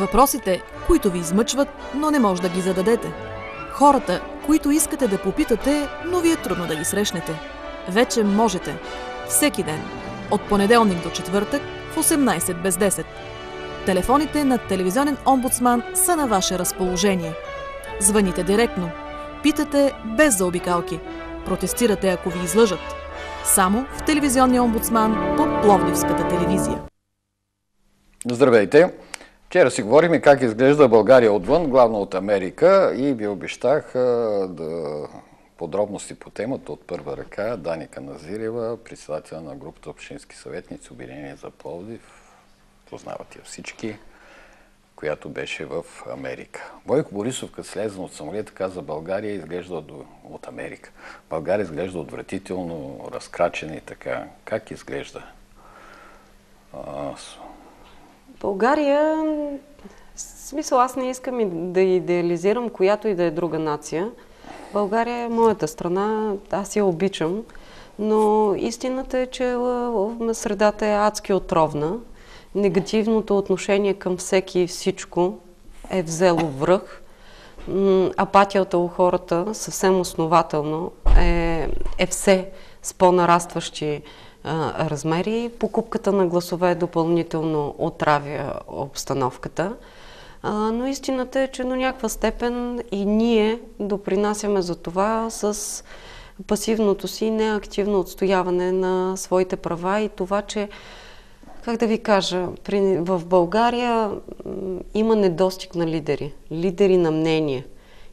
Въпросите, които ви измъчват, но не може да ги зададете. Хората, които искате да попитате, но ви е трудно да ги срещнете. Вече можете. Всеки ден. От понеделник до четвъртък в 18 без 10. Телефоните на телевизионен омбудсман са на ваше разположение. Звъните директно. Питате без заобикалки. Протестирате, ако ви излъжат. Само в телевизионния омбудсман по Пловдивската телевизия. Здравейте! Вчера си говорихме как изглежда България отвън, главно от Америка, и ви обещах подробности по темата от първа ръка. Дани Каназирева, председател на групата общински съветници, Обединение за Пловдив, познавате я всички, която беше в Америка. Бойко Борисов, като слезе от самолета, каза: България изглежда от Америка. България изглежда отвратително, разкрачена и така. Как изглежда? България, в смисъл, аз не искам да идеализирам която и да е друга нация. България е моята страна, аз я обичам, но истината е, че средата е адски отровна. Негативното отношение към всеки и всичко е взело връх. Апатията у хората съвсем основателно е все с по-нарастващи размери. Покупката на гласове допълнително отравя обстановката. Но истината е, че до някаква степен и ние допринасяме за това с пасивното си неактивно отстояване на своите права и това, че, как да ви кажа, в България има недостиг на лидери, лидери на мнение.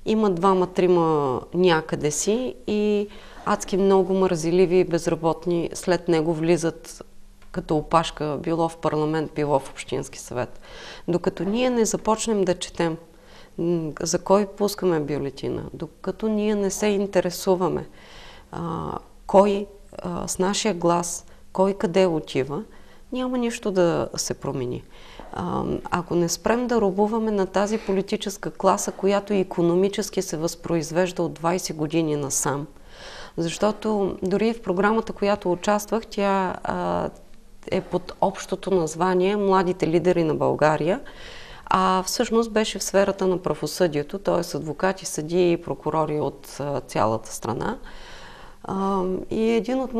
Има двама-трима някъде си и адски много мързеливи и безработни след него влизат като опашка, било в парламент, било в общински съвет. Докато ние не започнем да четем за кой пускаме бюлетина, докато ние не се интересуваме кой с нашия глас, кой къде отива, няма нищо да се промени. Ако не спрем да робуваме на тази политическа класа, която икономически се възпроизвежда от 20 години насам, защото дори в програмата, която участвах, тя е под общото название "Младите лидери на България", а всъщност беше в сферата на правосъдието, т.е. адвокати, съдии и прокурори от цялата страна. И един от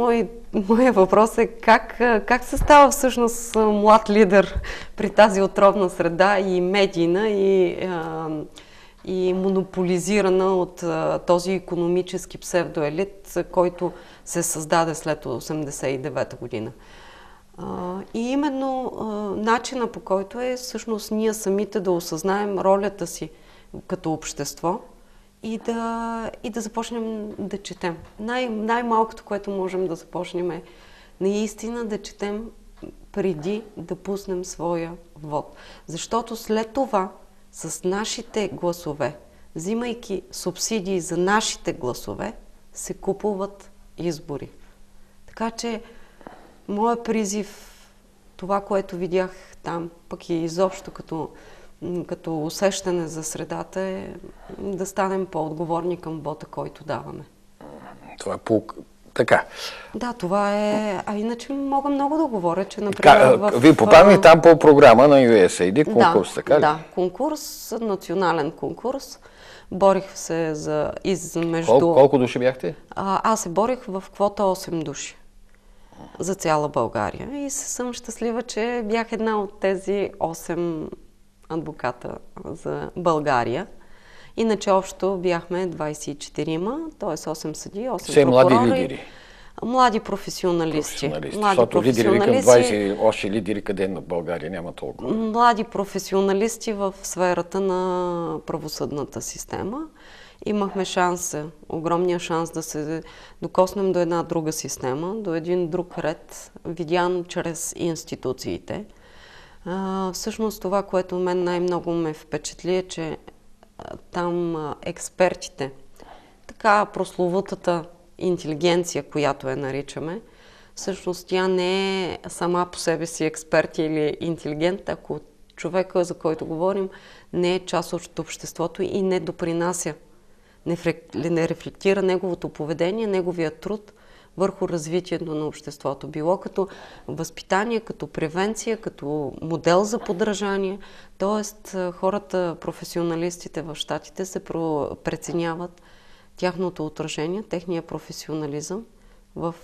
моя въпрос е как се става всъщност млад лидер при тази отровна среда и медийна, и монополизирана от този икономически псевдоелит, който се създаде след 1989 година. И именно начина, по който е всъщност ние самите да осъзнаем ролята си като общество и да започнем да четем. Най-малкото, което можем да започнем, е наистина да четем преди да пуснем своя вод. Защото след това с нашите гласове, взимайки субсидии за нашите гласове, се купуват избори. Така че моят призив, това, което видях там, пък и изобщо като усещане за средата, е да станем по-отговорни към вота, който даваме. Това е така. Да, това е... А иначе мога много да говоря, че, например... Вие попаднали там по програма на USAID, конкурс, така ли? Да, конкурс, национален конкурс. Борих се Колко души бяхте? Аз се борих в квота 8 души за цяла България и съм щастлива, че бях една от тези 8 адвоката за България. Иначе общо бяхме 24-ма, т.е. 8 съдии, 8 все прокурори. Млади лидери? Млади професионалисти. Защото лидери викам 20, още лидери къде на България няма толкова. Млади професионалисти в сферата на правосъдната система. Имахме огромния шанс да се докоснем до една друга система, до един друг ред, видян чрез институциите. Всъщност това, което мен най-много ме впечатли, е, че там експертите, така прословутата интелигенция, която я наричаме, всъщност тя не е сама по себе си експерт или интелигент, ако човека, за който говорим, не е част от обществото и не допринася, не рефлектира неговото поведение, неговия труд върху развитието на обществото. Било като възпитание, като превенция, като модел за подражание. Тоест, хората, професионалистите в щатите се преценяват тяхното отражение, техния професионализъм в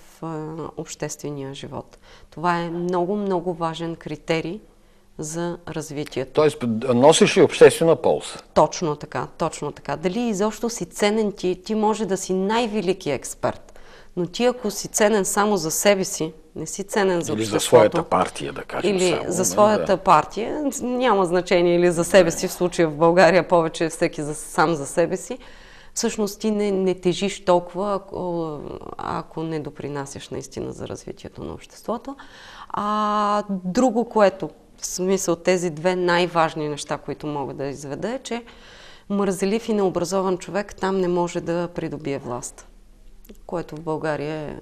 обществения живот. Това е много, много важен критерий за развитието. Тоест, носиш ли обществена полза? Точно така, точно така. Дали изобщо си ценен ти може да си най-великият експерт, но ти ако си ценен само за себе си, не си ценен за обществото. Или за своята партия, да кажем. Или само, за своята партия, няма значение, или за себе си, в случая в България повече всеки сам за себе си. Всъщност ти не тежиш толкова, ако не допринасяш наистина за развитието на обществото. Друго, което в смисъл тези две най-важни неща, които мога да изведа, е, че мързелив и необразован човек там не може да придобие власт. Което в България е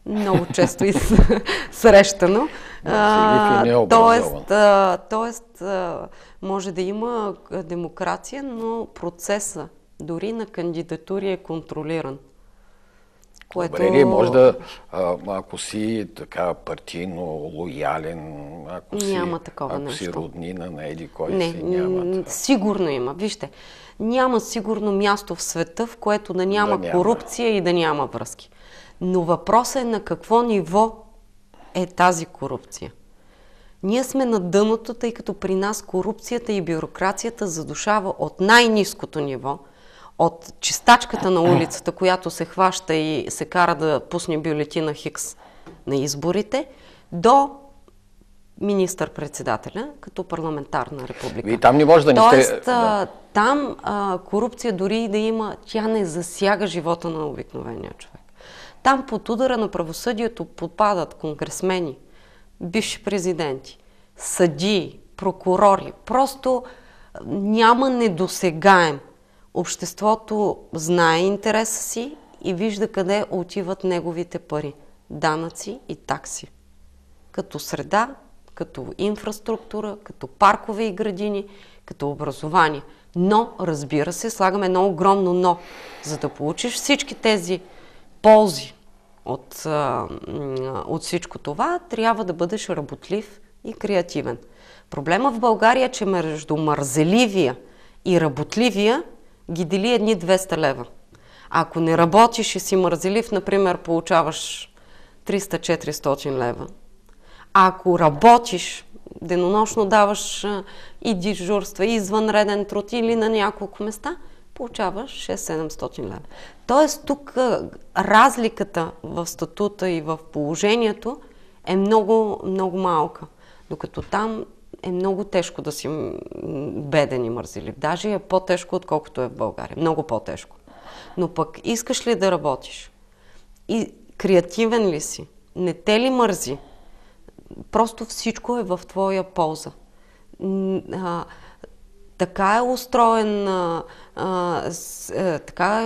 много често и срещано. Тоест, може да има демокрация, но процеса дори на кандидатури е контролиран. Добре ли, може да, ако си така партийно лоялен, ако си роднина на еди кой си, няма. Сигурно има. Вижте, няма сигурно място в света, в което да няма корупция и да няма връзки. Но въпросът е на какво ниво е тази корупция. Ние сме на дъното, тъй като при нас корупцията и бюрокрацията задушава от най-ниското ниво, от чистачката на улицата, която се хваща и се кара да пусне бюлетина Хикс на изборите, до министър-председателя като парламентарна република. И там не може да не сте... Там корупция дори и да има, тя не засяга живота на обикновения човек. Там под удара на правосъдието попадат конгресмени, бивши президенти, съдии, прокурори. Просто няма недосегаем. Обществото знае интереса си и вижда къде отиват неговите пари. Данъци и такси. Като среда, като инфраструктура, като паркове и градини, като образование. Но, разбира се, слагаме едно огромно но. За да получиш всички тези ползи от всичко това, трябва да бъдеш работлив и креативен. Проблема в България е, че между мързеливия и работливия ги дели едни 200 лева. Ако не работиш и си мързелив, например, получаваш 300-400 лева. А ако работиш, денонощно даваш и дежурства, и извънреден труд или на няколко места, получаваш 600-700 лева. Тоест тук разликата в статута и в положението е много, много малка. Докато там е много тежко да си беден и мързелив. Даже е по-тежко, отколкото е в България. Много по-тежко. Но пък искаш ли да работиш? И креативен ли си? Не те ли мързи? Просто всичко е в твоя полза. Така е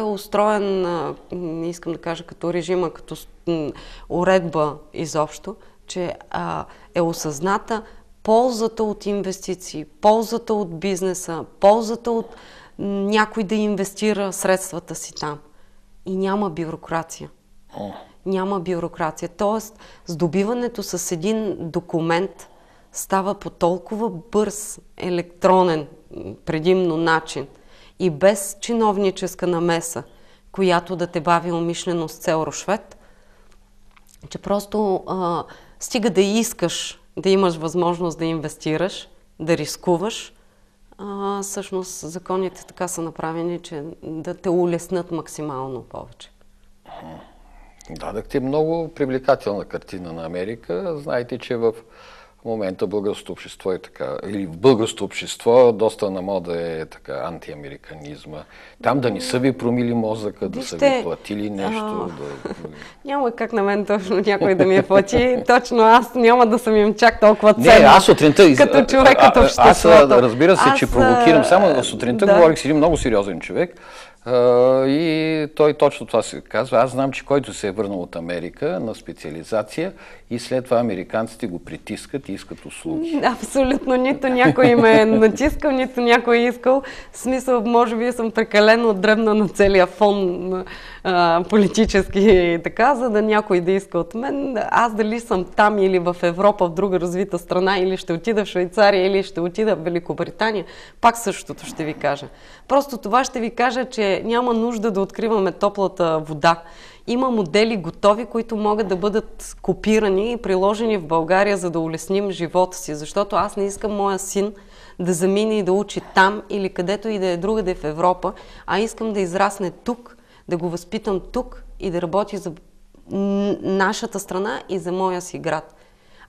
устроен, не искам да кажа като режима, като уредба изобщо, че е осъзната ползата от инвестиции, ползата от бизнеса, ползата от някой да инвестира средствата си там. И няма бюрокрация. Няма бюрокрация. Тоест, здобиването с един документ става по толкова бърз, електронен, предимно начин и без чиновническа намеса, която да те бави умишлено с цел рушвет, че просто стига да искаш да имаш възможност да инвестираш, да рискуваш, всъщност законите така са направени, че да те улеснат максимално повече. Дадахте много привлекателна картина на Америка. Знаете, че в момента българското общество е така, или в българското общество доста на мода е така антиамериканизма. Там да не са ви промили мозъка, да са ви платили нещо. Няма как на мен точно някой да ми е плати. Точно аз няма да съм им чак толкова ценна. Не, аз сутринта... Като човек, като обществото. Аз разбира се, че провокирам. Само сутринта говорих с един много сериозен човек. И той точно това се казва. Аз знам, че който се е върнал от Америка на специализация и след това американците го притискат и искат услуги. Абсолютно, нито някой ме е натискал, нито някой е искал. В смисъл, може би съм прекалено дребна на целия фон политически и така, за да някой да иска от мен. Аз дали съм там или в Европа, в друга развита страна, или ще отида в Швейцария, или ще отида в Великобритания, пак същото ще ви кажа. Просто това ще ви кажа, че няма нужда да откриваме топлата вода. Има модели готови, които могат да бъдат копирани и приложени в България, за да улесним живота си. Защото аз не искам моя син да замине и да учи там или където и да е другаде в Европа, а искам да израсне тук, да го възпитам тук и да работи за нашата страна и за моя си град.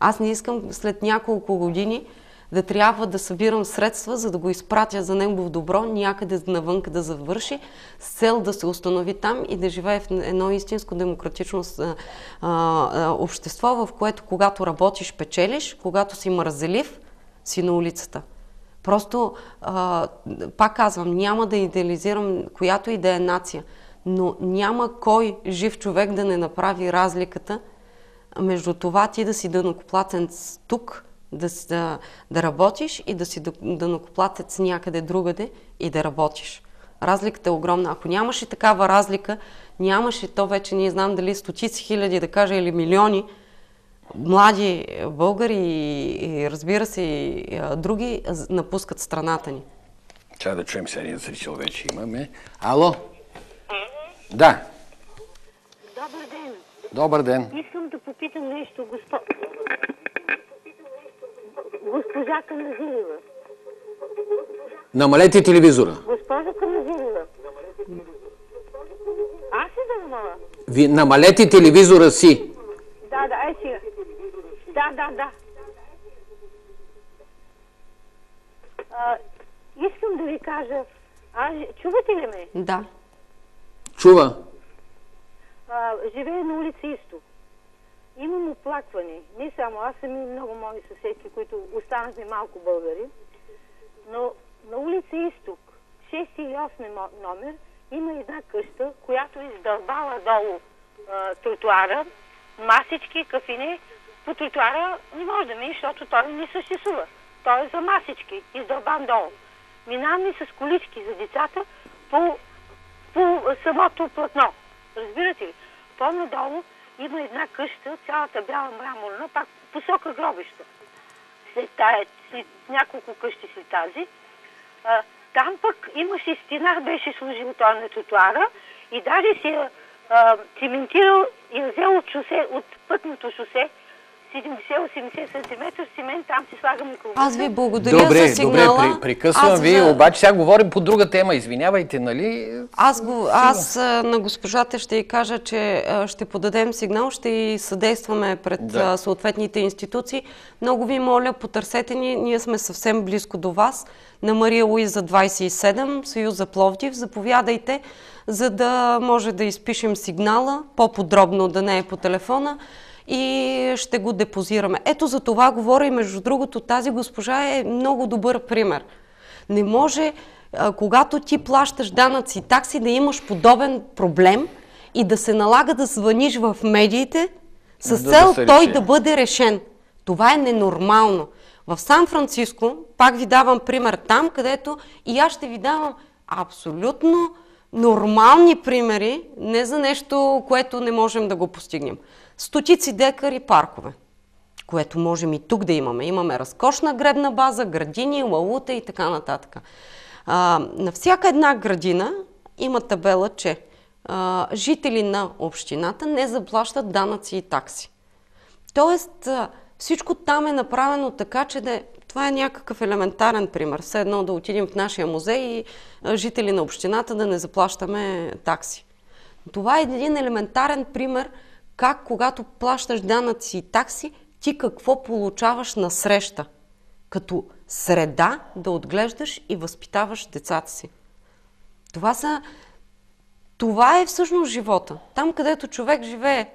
Аз не искам след няколко години да трябва да събирам средства, за да го изпратя за негово добро, някъде навънка да завърши, с цел да се установи там и да живее в едно истинско демократично общество, в което когато работиш, печелиш, когато си мързелив, си на улицата. Просто, пак казвам, няма да идеализирам която и да е нация, но няма кой жив човек да не направи разликата между това ти да си данъкоплатец тук, да работиш и да си данъкоплатец някъде другаде и да работиш. Разликата е огромна. Ако нямаше такава разлика, нямаше то вече, не знам дали стотици хиляди, да кажа, или милиони млади българи и разбира се и други напускат страната ни. Чай да чуем сега един зрител вече имаме. Ало? Да. Добър ден. Добър ден. Искам да попитам нещо, госпожа Каназирева. Намалете телевизора. Госпожа Каназирева. Аз ли да намаля? Ви намалете телевизора си. Да, ай сега. Да. Искам да ви кажа, чувате ли ме? Да. Чува. Живея на улица Изток. Имам оплакване. Не само аз, съм и много мои съседки, които останахме малко българи. Но на улица Изток, 6 или 8 номер, има една къща, която издълбала долу тротуара, масички, кафене. По тротуара не може да мине, защото той не съществува. Той е за масички, издълбан долу. Минаваме с колички за децата по самото платно. Разбирате ли? По-надолу има една къща, цялата бяла мраморна, пак посока гробища. След няколко къщи след тази. Там пък имаше стена, беше сложил той на тротуара и даже си цементирал и взел от пътното шосе 70-80 см цимент, там си слагам микроволновка. Аз ви благодаря за сигнала. Добре, прекъсвам ви, обаче сега говорим по друга тема. Извинявайте, нали? Аз на госпожата ще й кажа, че ще подадем сигнал, ще й съдействаме пред съответните институции. Много ви моля, потърсете ни, ние сме съвсем близко до вас. На Мария Луиза 27, Съюза Пловдив. Заповядайте, за да може да изпишем сигнала, по-подробно да не е по телефона, и ще го депозираме. Ето за това говоря и между другото тази госпожа е много добър пример. Не може, когато ти плащаш данъци и такси, да имаш подобен проблем и да се налага да звъниш в медиите с цел той да бъде решен. Това е ненормално. В Сан-Франциско, пак ви давам пример там, където и аз ще ви давам абсолютно нормални примери, не за нещо, което не можем да го постигнем. Стотици декари паркове, което можем и тук да имаме. Имаме разкошна гребна база, градини, лалута и така нататък. На всяка една градина има табела, че жители на общината не заплащат данъци и такси. Тоест, всичко там е направено така, че това е някакъв елементарен пример. Все едно да отидем в нашия музей и жители на общината да не заплащаме такси. Това е един елементарен пример как, когато плащаш данъци и такси, ти какво получаваш насреща. Като среда да отглеждаш и възпитаваш децата си. Това е всъщност живота. Там, където човек живее.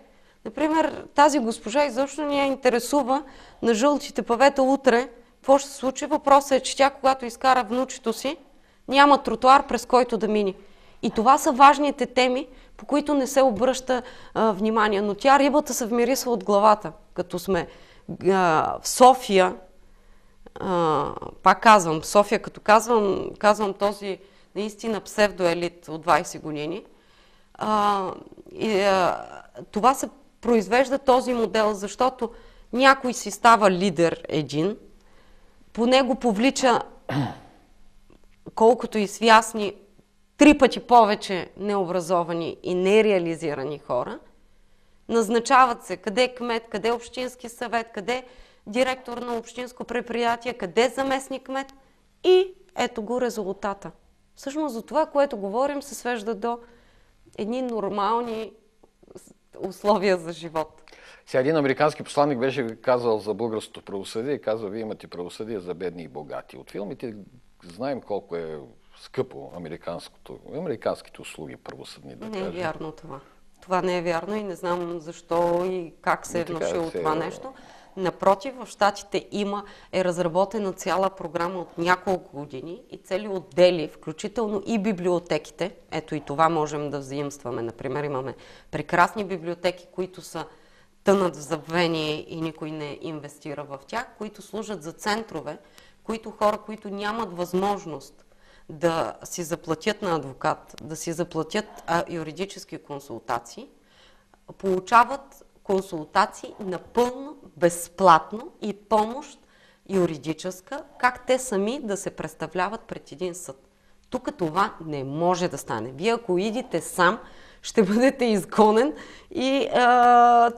Например, тази госпожа изобщо не я интересува на жълтите павета утре какво ще се случи. Въпросът е, че тя, когато изкара внучето си, няма тротуар, през който да мини. И това са важните теми, по които не се обръща внимание. Но тя рибата се вмирисва от главата. Като сме в София, пак казвам, София, като казвам този наистина псевдоелит от 20 години, това се произвежда този модел, защото някой си става лидер един, по него повлича колкото и свясни 3 пъти повече необразовани и нереализирани хора, назначават се къде е кмет, къде е общински съвет, къде е директор на общинско предприятие, къде е заместник кмет и ето го резултата. Всъщност за това, което говорим, се свежда до едни нормални условия за живот. Сега един американски посланник беше казал за българското правосъдие и казва, вие имате правосъдие за бедни и богати. От филмите знаем колко е скъпо американските услуги правосъдни, да кажем. Не е вярно това. Това не е вярно и не знам защо и как се е внушило това нещо. Напротив, в Щатите е разработена цяла програма от няколко години и цели отдели, включително и библиотеките. Ето и това можем да взаимстваме. Например, имаме прекрасни библиотеки, които тънат в забвение и никой не инвестира в тях, които служат за центрове, хора, които нямат възможност да си заплатят на адвокат, да си заплатят юридически консултации, получават консултации напълно безплатно и помощ юридическа, как те сами да се представляват пред един съд. Тук това не може да стане. Вие ако идите сам, ще бъдете изгонен и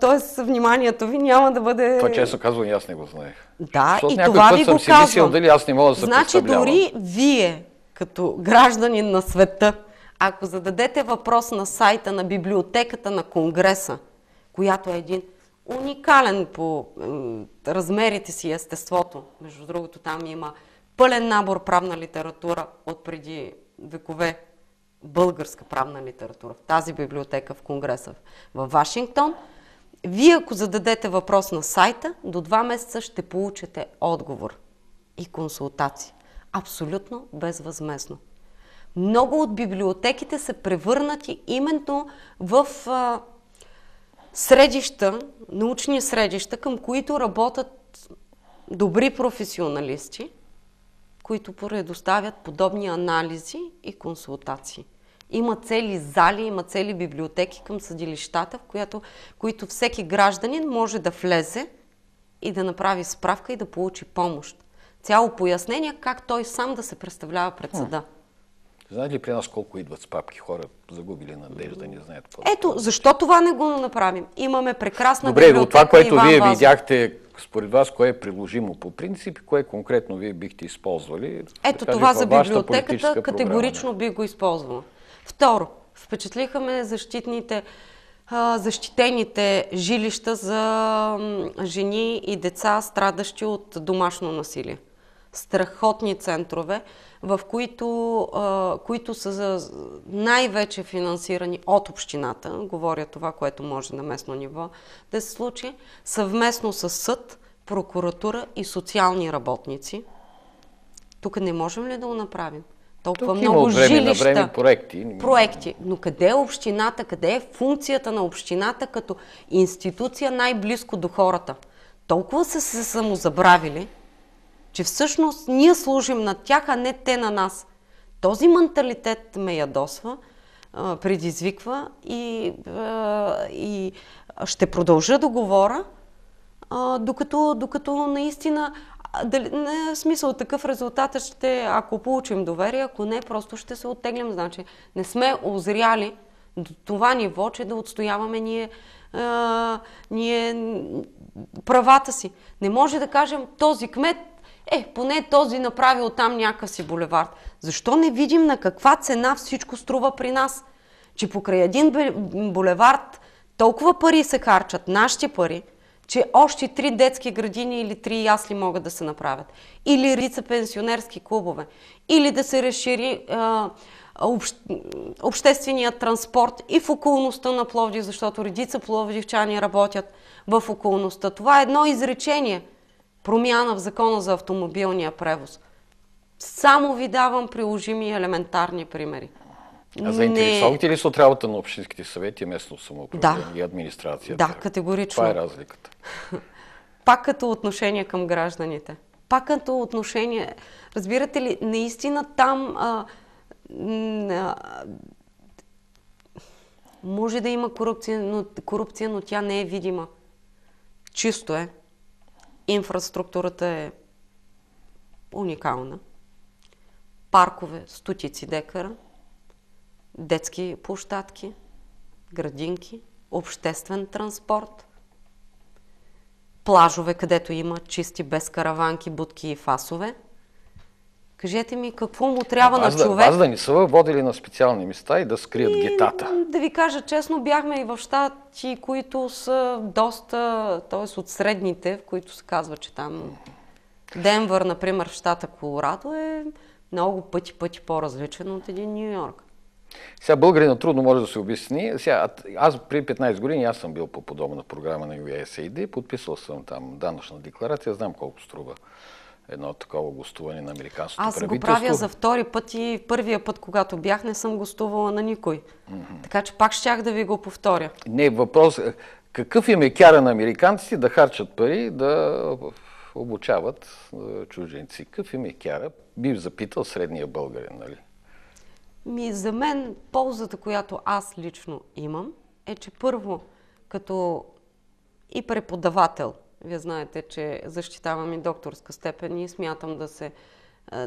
т.е. вниманието ви няма да бъде... Това честно казвам и аз не го знаех. Да, защото и това ви го казвам. Мисля, дали аз не мога да се представлявам. Дори вие, като гражданин на света, ако зададете въпрос на сайта на библиотеката на Конгреса, която е един уникален по размерите си и естеството, между другото там има пълен набор правна литература от преди векове, българска правна литература в тази библиотека в Конгреса в Вашингтон, вие ако зададете въпрос на сайта, до 2 месеца ще получите отговор и консултации. Абсолютно безвъзмездно. Много от библиотеките са превърнати именно в средища, научни средища, към които работят добри професионалисти, които предоставят подобни анализи и консултации. Има цели зали, има цели библиотеки към съдилищата, в които всеки гражданин може да влезе и да направи справка и да получи помощ. Цяло пояснение как той сам да се представлява пред съда. Знаете ли при нас колко идват с папки хора, загубили надежда, не знаят какво? Ето, защо това не го направим? Имаме прекрасна библиотека. Добре, от това, което вие Вазов. видяхте, според вас, кое е приложимо по принцип и кое конкретно вие бихте използвали? Ето, това за библиотеката категорично би го използвала. Второ, впечатлиха ме защитените жилища за жени и деца, страдащи от домашно насилие. Страхотни центрове, в които са най-вече финансирани от общината, говоря това, което може на местно ниво да се случи, съвместно с съд, прокуратура и социални работници. Тук не можем ли да го направим? Толкова тук много жилища, проекти. Но къде е общината, къде е функцията на общината като институция най-близко до хората? Толкова са се самозабравили, че всъщност ние служим на тях, а не те на нас. Този менталитет ме ядосва, предизвиква и ще продължа да говоря, докато наистина, не е смисъл такъв резултат ще, ако получим доверие, ако не, просто ще се оттеглим. Значи не сме озряли до това ниво, че да отстояваме ние правата си. Не може да кажем този кмет, поне този направил там някакъв си булевард. Защо не видим на каква цена всичко струва при нас? Че покрай един булевард толкова пари се харчат, нашите пари, че още 3 детски градини или 3 ясли могат да се направят. Или редица пенсионерски клубове. Или да се разшири обществения транспорт и в околността на Пловдив, защото редица пловдивчани работят в околността. Това е едно изречение. Промяна в закона за автомобилния превоз. Само ви давам приложими елементарни примери. А заинтересовате ли се от работа на общинските съвети, местно самоуправление и администрацията? Да, категорично. Това е разликата. Пак като отношение към гражданите. Пак като отношение... Разбирате ли, наистина там може да има корупция, но тя не е видима. Чисто е. Инфраструктурата е уникална. Паркове, стотици декара, детски площадки, градинки, обществен транспорт, плажове, където има чисти, без караванки, будки и фасове. Кажете ми, какво му трябва на човек? Вас да ни са водили на специални места и да скрият гетата. Да ви кажа честно, бяхме и в щати, които са доста, т.е. от средните, в които се казва, че там Денвър, например, в щата Колорадо е много пъти по-различен от един Ню Йорк. Сега българина трудно може да се обясни. Сега, аз при 15 години аз съм бил по подобна програма на USAID, подписал съм там данъчна декларация, знам колко струва едно такова гостуване на американското правителство. Аз го правя за втори път и първия път, когато бях, не съм гостувала на никой. Така че пак щях да ви го повторя. Не, въпрос какъв им е кяра на американците да харчат пари, да обучават чужденци? Какъв им е кяра? Бих запитал средния българин, нали? За мен ползата, която аз лично имам, е, че първо, като и преподавател, вие знаете, че защитавам и докторска степен и смятам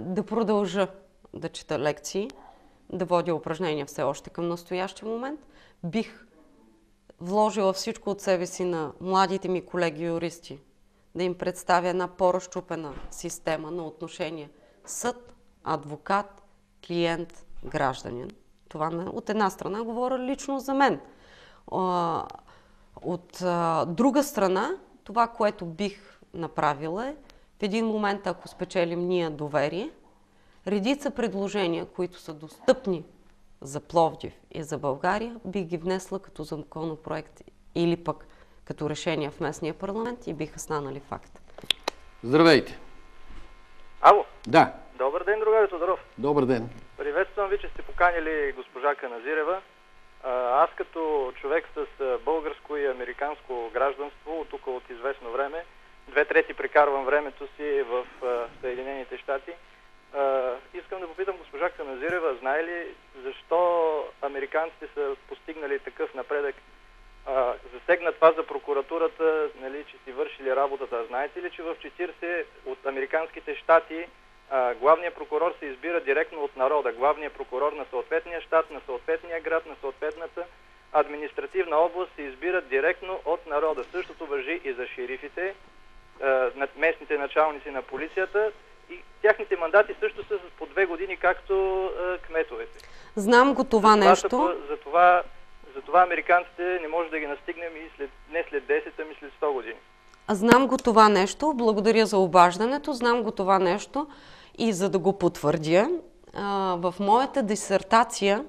да продължа да чета лекции, да водя упражнения все още към настоящия момент. Бих вложила всичко от себе си на младите ми колеги юристи, да им представя една по-разчупена система на отношения съд, адвокат, клиент, гражданин. Това от една страна говоря лично за мен. От друга страна, това, което бих направила е, в един момент, ако спечелим ние доверие, редица предложения, които са достъпни за Пловдив и за България, бих ги внесла като законопроект или пък като решение в местния парламент и биха станали факт. Здравейте! Ало? Да. Добър ден, другарю Тодоров. Добър ден. Приветствам ви, че сте поканили госпожа Каназирева. Аз като човек с българско и американско гражданство, тук от известно време, 2/3 прекарвам времето си в Съединените щати. Искам да попитам госпожа Каназирева, знае ли защо американците са постигнали такъв напредък? Засегна това за прокуратурата, нали, че си вършили работата. Знаете ли, че в 40 от американските щати главният прокурор се избира директно от народа. Главният прокурор на съответния щат, на съответния град, на съответната административна област се избира директно от народа. Същото важи и за шерифите, местните началници на полицията. И тяхните мандати също са по 2 години, както кметовете. Знам го това нещо. Затова американците не може да ги настигнем и не след 10, ами след 100 години. Знам го това нещо. Благодаря за обаждането. Знам го това нещо. И за да го потвърдя, в моята дисертация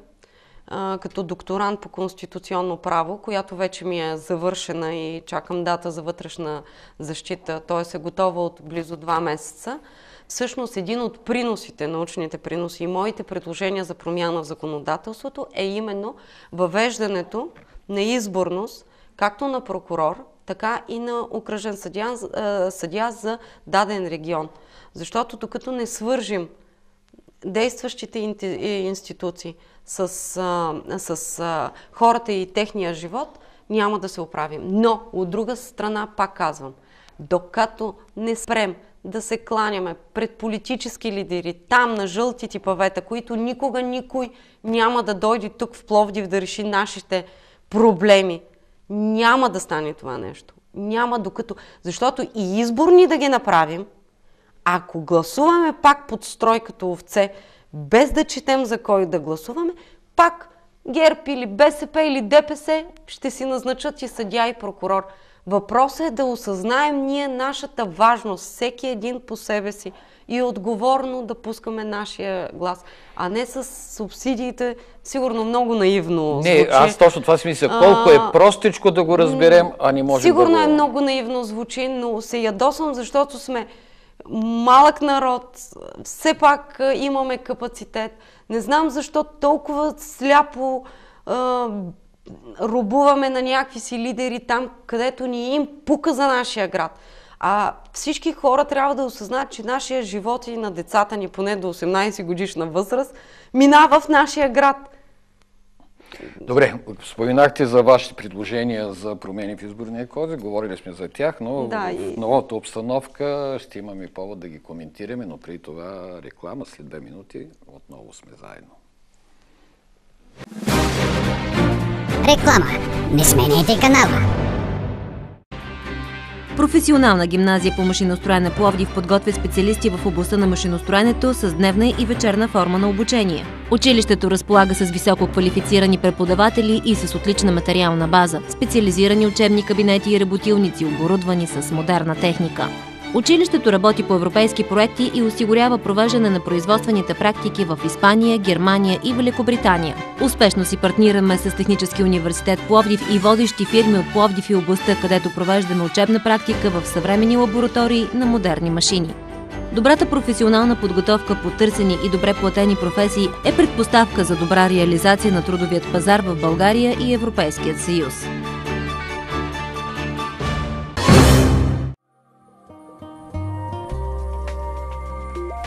като докторант по конституционно право, която вече ми е завършена и чакам дата за вътрешна защита, т.е. е готова от близо 2 месеца, всъщност един от приносите, научните приноси и моите предложения за промяна в законодателството е именно въвеждането на изборност както на прокурор, така и на окръжен съдия за даден регион. Защото докато не свържим действащите институции с хората и техния живот, няма да се оправим. Но, от друга страна, пак казвам, докато не спрем да се кланяме пред политически лидери, там на жълтите павета, които никога никой няма да дойде тук в Пловдив да реши нашите проблеми, няма да стане това нещо. Няма докато... Защото и изборни да ги направим, ако гласуваме пак под строй като овце, без да четем за кой да гласуваме, пак ГЕРБ или БСП или ДПС ще си назначат и съдия и прокурор. Въпросът е да осъзнаем ние нашата важност, всеки един по себе си и отговорно да пускаме нашия глас, а не с субсидиите, сигурно много наивно звучи. Не, аз точно това си мисля. Колко е простичко да го разберем, а не можем сигурно да го... е много наивно звучи, но се ядосвам, защото сме малък народ, все пак имаме капацитет. Не знам защо толкова сляпо робуваме на някакви си лидери там, където ни им пука за нашия град. А всички хора трябва да осъзнаят, че нашия живот и на децата ни, поне до 18 годишна възраст, минава в нашия град. Добре, споменахте за вашите предложения за промени в изборния кодекс, говорили сме за тях, но в новата обстановка ще имаме повод да ги коментираме, но преди това реклама, след 2 минути отново сме заедно. Реклама. Не сменяйте канала. Професионална гимназия по машиностроене Пловдив подготвя специалисти в областта на машиностроенето с дневна и вечерна форма на обучение. Училището разполага с високо квалифицирани преподаватели и с отлична материална база, специализирани учебни кабинети и работилници, оборудвани с модерна техника. Училището работи по европейски проекти и осигурява провеждане на производствените практики в Испания, Германия и Великобритания. Успешно си партнираме с Технически университет Пловдив и водещи фирми от Пловдив и областта, където провеждаме учебна практика в съвременни лаборатории на модерни машини. Добрата професионална подготовка по търсени и добре платени професии е предпоставка за добра реализация на трудовият пазар в България и Европейският съюз.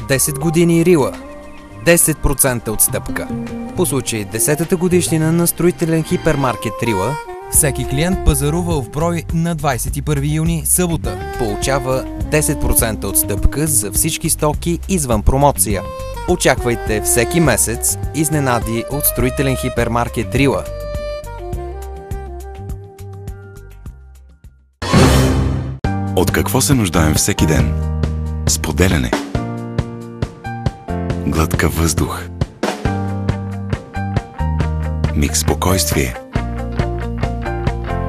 Десет години Рила. 10% отстъпка. По случай 10-та годишнина на строителен хипермаркет Рила, всеки клиент пазарувал в брой на 21 юни, събота, получава 10% отстъпка за всички стоки извън промоция. Очаквайте всеки месец изненади от строителен хипермаркет Рила. От какво се нуждаем всеки ден? Споделяне. Глътка въздух. Миг спокойствие.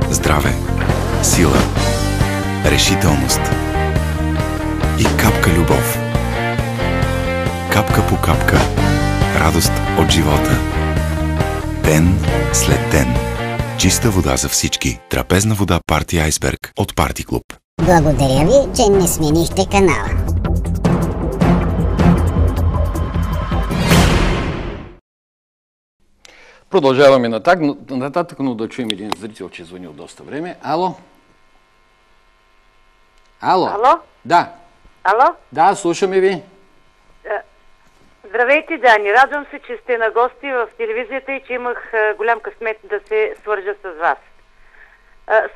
Здраве. Сила. Решителност. И капка любов. Капка по капка. Радост от живота. Ден след ден. Чиста вода за всички. Трапезна вода Парти Айсберг от Парти Клуб. Благодаря ви, че не сменихте канала. Продължаваме нататък, но да чуем един зрител, че звъни от доста време. Ало? Ало? Ало? Да. Ало? Да, слушаме ви. Здравейте, Дани. Радвам се, че сте на гости в телевизията и че имах голям късмет да се свържа с вас.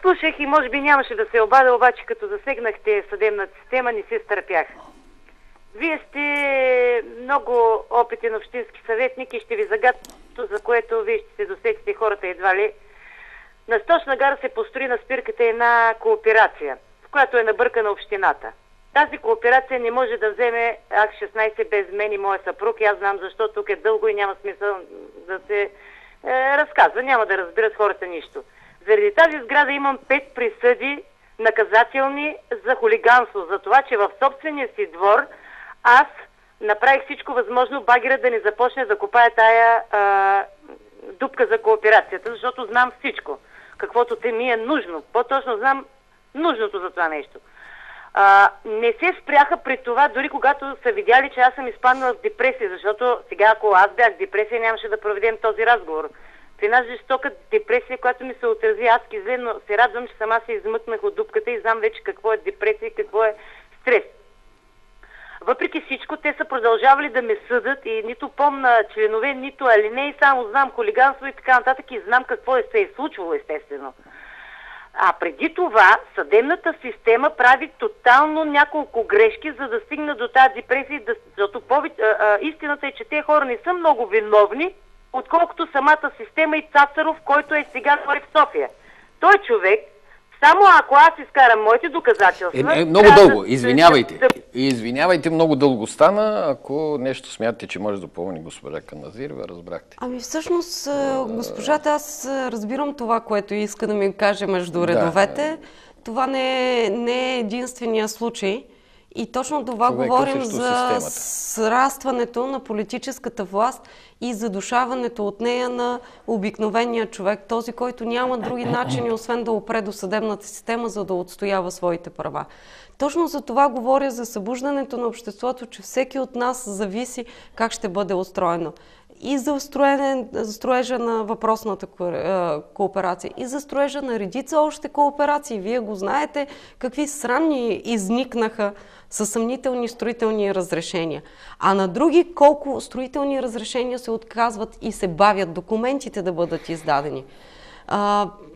Слушах и може би нямаше да се обадя, обаче като засегнахте съдебната система, не се стърпях. Вие сте много опитен общински съветник и ще ви загадя, за което вие ще се досетите хората едва ли. На Сточна гара се построи на спирката една кооперация, в която е набъркана общината. Тази кооперация не може да вземе АК-16 без мен и моя съпруг. И аз знам защо, тук е дълго и няма смисъл да се разказва. Няма да разбират хората нищо. Заради тази сграда имам 5 присъди наказателни за хулиганство. За това, че в собствения си двор аз направих всичко възможно багера да не започне да копае тая дупка за кооперацията, защото знам всичко. Каквото те ми е нужно. По-точно знам нужното за това нещо. Не се спряха при това, дори когато са видяли, че аз съм изпаднала в депресия, защото сега ако аз бях в депресия, нямаше да проведем този разговор. При една жестока депресия, която ми се отрази адски зле, но се радвам, че сама се измъкнах от дупката и знам вече какво е депресия и какво е стрес. Въпреки всичко, те са продължавали да ме съдат и нито помна членове, нито алинеи, само знам хулиганство и така нататък и знам какво се е случвало, естествено. А преди това съдебната система прави тотално няколко грешки, за да стигна до тази депресия, защото истината е, че тези хора не са много виновни, отколкото самата система и Цацаров, който е сега в София. Той човек, само ако аз изкарам моите доказателства... Много дълго, извинявайте. Извинявайте, много дълго стана. Ако нещо смятате, че може да допълни госпожа Каназирева, разбрахте. Ами всъщност, госпожата, аз разбирам това, което иска да ми каже между редовете. Това не е единствения случай. И точно това говорим за срастването на политическата власт и задушаването от нея на обикновения човек, този, който няма други начини, освен да опре до съдебната система, за да отстоява своите права. Точно за това говоря за събуждането на обществото, че всеки от нас зависи как ще бъде устроено. И за строежа на въпросната кооперация, и за строежа на редица още кооперации. Вие го знаете, какви срамни изникнаха със съмнителни строителни разрешения. А на други колко строителни разрешения се отказват и се бавят документите да бъдат издадени.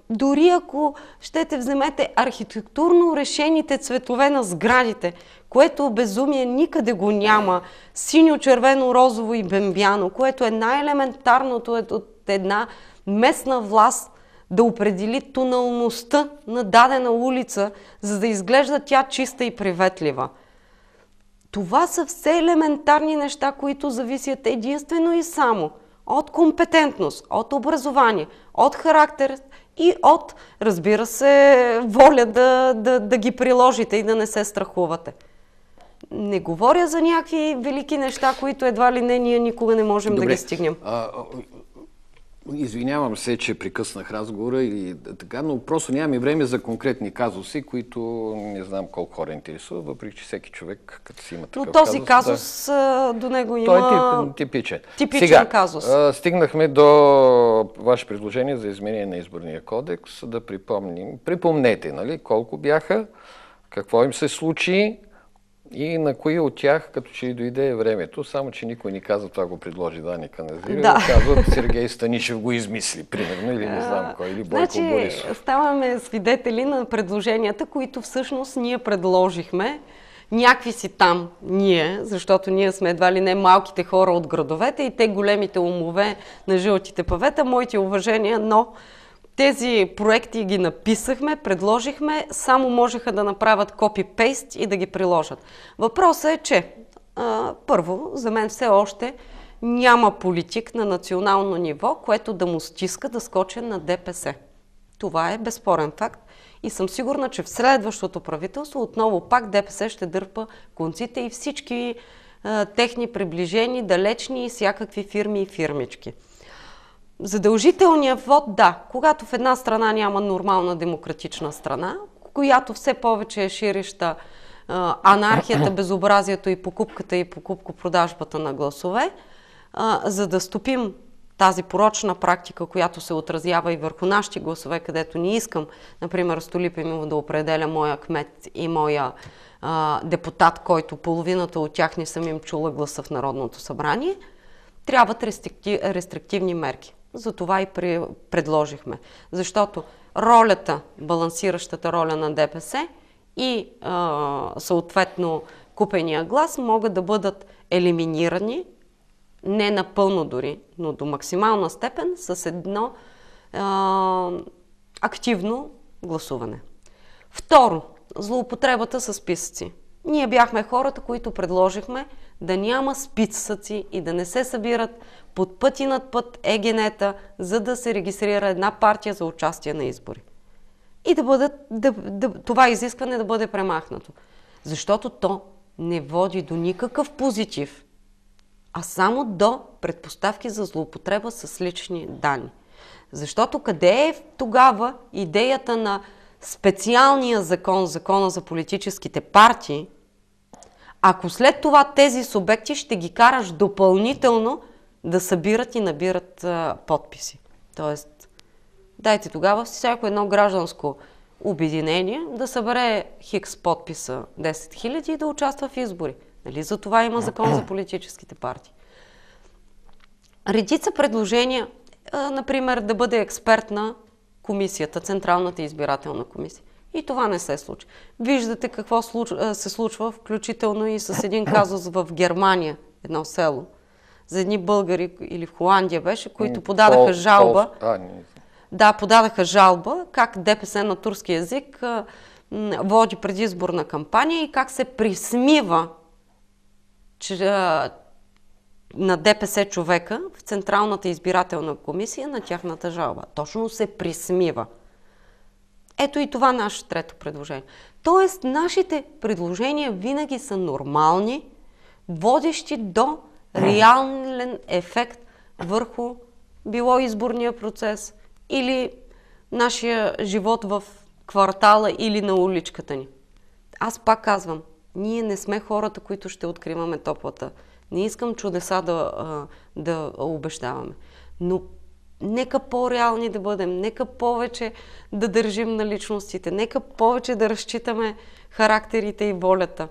Дори ако щете вземете архитектурно решените цветове на сградите, което безумие никъде го няма, синьо, червено, розово и бембяно, което е най-елементарното от една местна власт да определи тоналността на дадена улица, за да изглежда тя чиста и приветлива. Това са все елементарни неща, които зависят единствено и само от компетентност, от образование, от характер и от, разбира се, воля да ги приложите и да не се страхувате. Не говоря за някакви велики неща, които едва ли не ние никога не можем да ги стигнем. Извинявам се, че прекъснах разговора или така, но просто нямаме време за конкретни казуси, които не знам колко хора интересуват, въпреки че всеки човек, като си има такъв казус... Но този казус до него има... Той е типичен. Сега, казус. Стигнахме до ваше предложение за изменение на изборния кодекс, да припомним. Припомнете, нали, колко бяха, какво им се случи, и на кои от тях, като че и дойде времето, само че никой не каза, това го предложи Дани Каназирева, да. Казват, Сергей Станишев го измисли, примерно, или не знам кой, или Бойко Борисов. Ставаме свидетели на предложенията, които всъщност ние предложихме, някакви си там ние, защото ние сме едва ли не малките хора от градовете и те големите умове на жълтите павета, моите уважения, но тези проекти ги написахме, предложихме, само можеха да направят копи-пейст и да ги приложат. Въпросът е, че първо, за мен все още няма политик на национално ниво, което да му стиска да скочи на ДПС. Това е безспорен факт и съм сигурна, че в следващото правителство отново пак ДПС ще дърпа конците и всички техни приближени, далечни и всякакви фирми и фирмички. Задължителният вод, да, когато в една страна няма нормална демократична страна, която все повече е ширеща анархията, безобразието и покупката и покупко-продажбата на гласове, за да стопим тази порочна практика, която се отразява и върху нашите гласове, където не искам, например, Столипин да определя моя кмет и моя депутат, който половината от тях не съм им чула гласа в Народното събрание, трябват рестриктивни мерки. Затова и предложихме. Защото ролята, балансиращата роля на ДПС и съответно купения глас могат да бъдат елиминирани, не напълно дори, но до максимална степен с едно активно гласуване. Второ, злоупотребата с списъци. Ние бяхме хората, които предложихме да няма списъци и да не се събират под път и над път ЕГН-та, за да се регистрира една партия за участие на избори. И това изискване да бъде премахнато. Защото то не води до никакъв позитив, а само до предпоставки за злоупотреба с лични данни. Защото къде е тогава идеята на специалния закон, закона за политическите партии, ако след това тези субекти ще ги караш допълнително да събират и набират подписи. Тоест, дайте тогава всяко едно гражданско обединение да събере хикс подписа 10 000 и да участва в избори. Нали? За това има закон за политическите партии. Редица предложения, например, да бъде експертна комисията, Централната избирателна комисия. И това не се случи. Виждате какво се случва, включително и с един казус в Германия, едно село, за едни българи, или в Холандия беше, които подадаха жалба. Да, подадаха жалба, как ДПС на турски език води предизборна кампания и как се присмива на ДПС човека в Централната избирателна комисия на тяхната жалба. Точно се присмива. Ето и това наше трето предложение. Тоест, нашите предложения винаги са нормални, водещи до реален ефект върху било изборния процес или нашия живот в квартала или на уличката ни. Аз пак казвам, ние не сме хората, които ще откриваме топлата. Не искам чудеса да обещаваме. Но нека по-реални да бъдем, нека повече да държим на личностите, нека повече да разчитаме характерите и волята.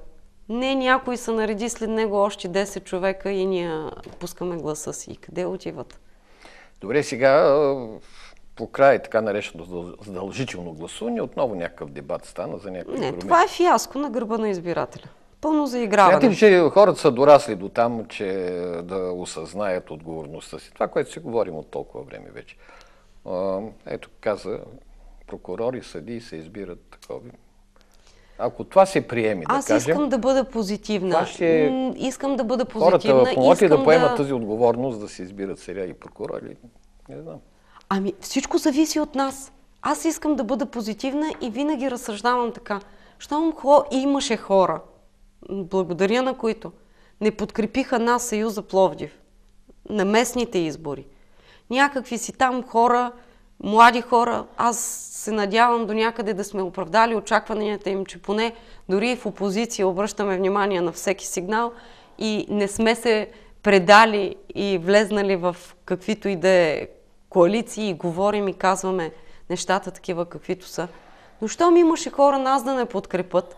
Не някой се нареди след него още 10 човека и ние пускаме гласа си. Къде отиват? Добре, сега по край така наречено задължително гласуване, отново някакъв дебат стана за някакви промени. Не, това е фиаско на гърба на избирателя. Пълно заиграване. Смятате ли, че хората са дорасли до там, че да осъзнаят отговорността си? Това, което си говорим от толкова време вече. Ето, каза, прокурори, съдии се избират такова. Ако това се приеме, да кажем... Аз искам да бъда позитивна. Искам да бъда позитивна. Хората помогат ли да поемат тази отговорност да се избират сега и прокурори? Не знам. Ами всичко зависи от нас. Аз искам да бъда позитивна и винаги разсъждавам така. Щом имаше хора, благодаря на които не подкрепиха нас Съюза Пловдив на местните избори. Някакви си там хора, млади хора, аз се надявам до някъде да сме оправдали очакванията им, че поне дори в опозиция обръщаме внимание на всеки сигнал и не сме се предали и влезнали в каквито и да е коалиции и говорим и казваме нещата такива каквито са. Но щом имаше хора нас да не подкрепят,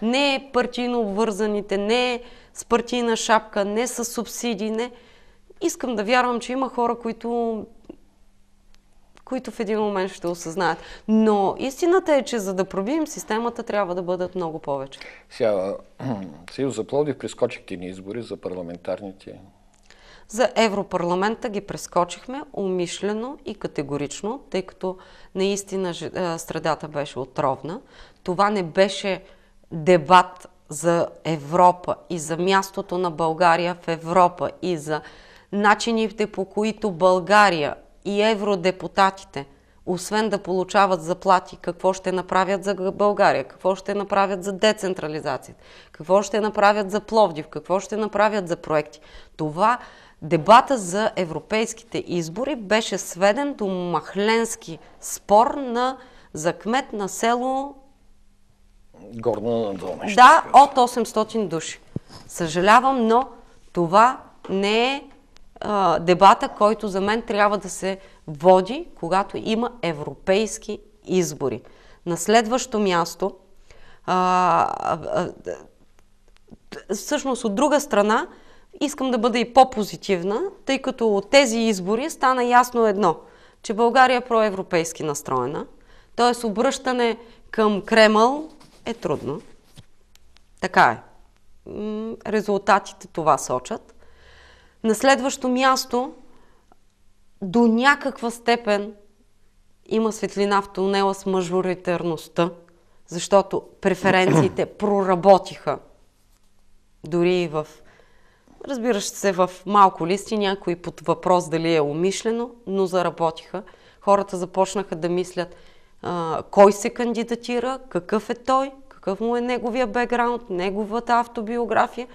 не партийно обвързаните, не с партийна шапка, не с субсидии, не. Искам да вярвам, че има хора, които в един момент ще осъзнаят. Но истината е, че за да пробием системата, трябва да бъдат много повече. Сега, Съюза Пловдив прескочихте ни избори за парламентарните. За Европарламента ги прескочихме умишлено и категорично, тъй като наистина средата беше отровна. Това не беше дебат за Европа и за мястото на България в Европа и за начините, по които България и евродепутатите, освен да получават заплати, какво ще направят за България, какво ще направят за децентрализацията, какво ще направят за Пловдив, какво ще направят за проекти. Това дебата за европейските избори беше сведен до махленски спор за кмет на село Горна Долна. Да, от 800 души. Съжалявам, но това не е дебата, който за мен трябва да се води, когато има европейски избори. На следващо място, всъщност от друга страна, искам да бъда и по-позитивна, тъй като от тези избори стана ясно едно, че България е проевропейски настроена, т.е. обръщане към Кремъл е трудно. Така е. Резултатите това сочат. На следващо място, до някаква степен има светлина в тунела с мажоритарността, защото преференциите проработиха. Дори и разбираш се, в малко листи, някой под въпрос дали е умишлено, но заработиха. Хората започнаха да мислят кой се кандидатира, какъв е той, какъв му е неговия бекграунд, неговата автобиография,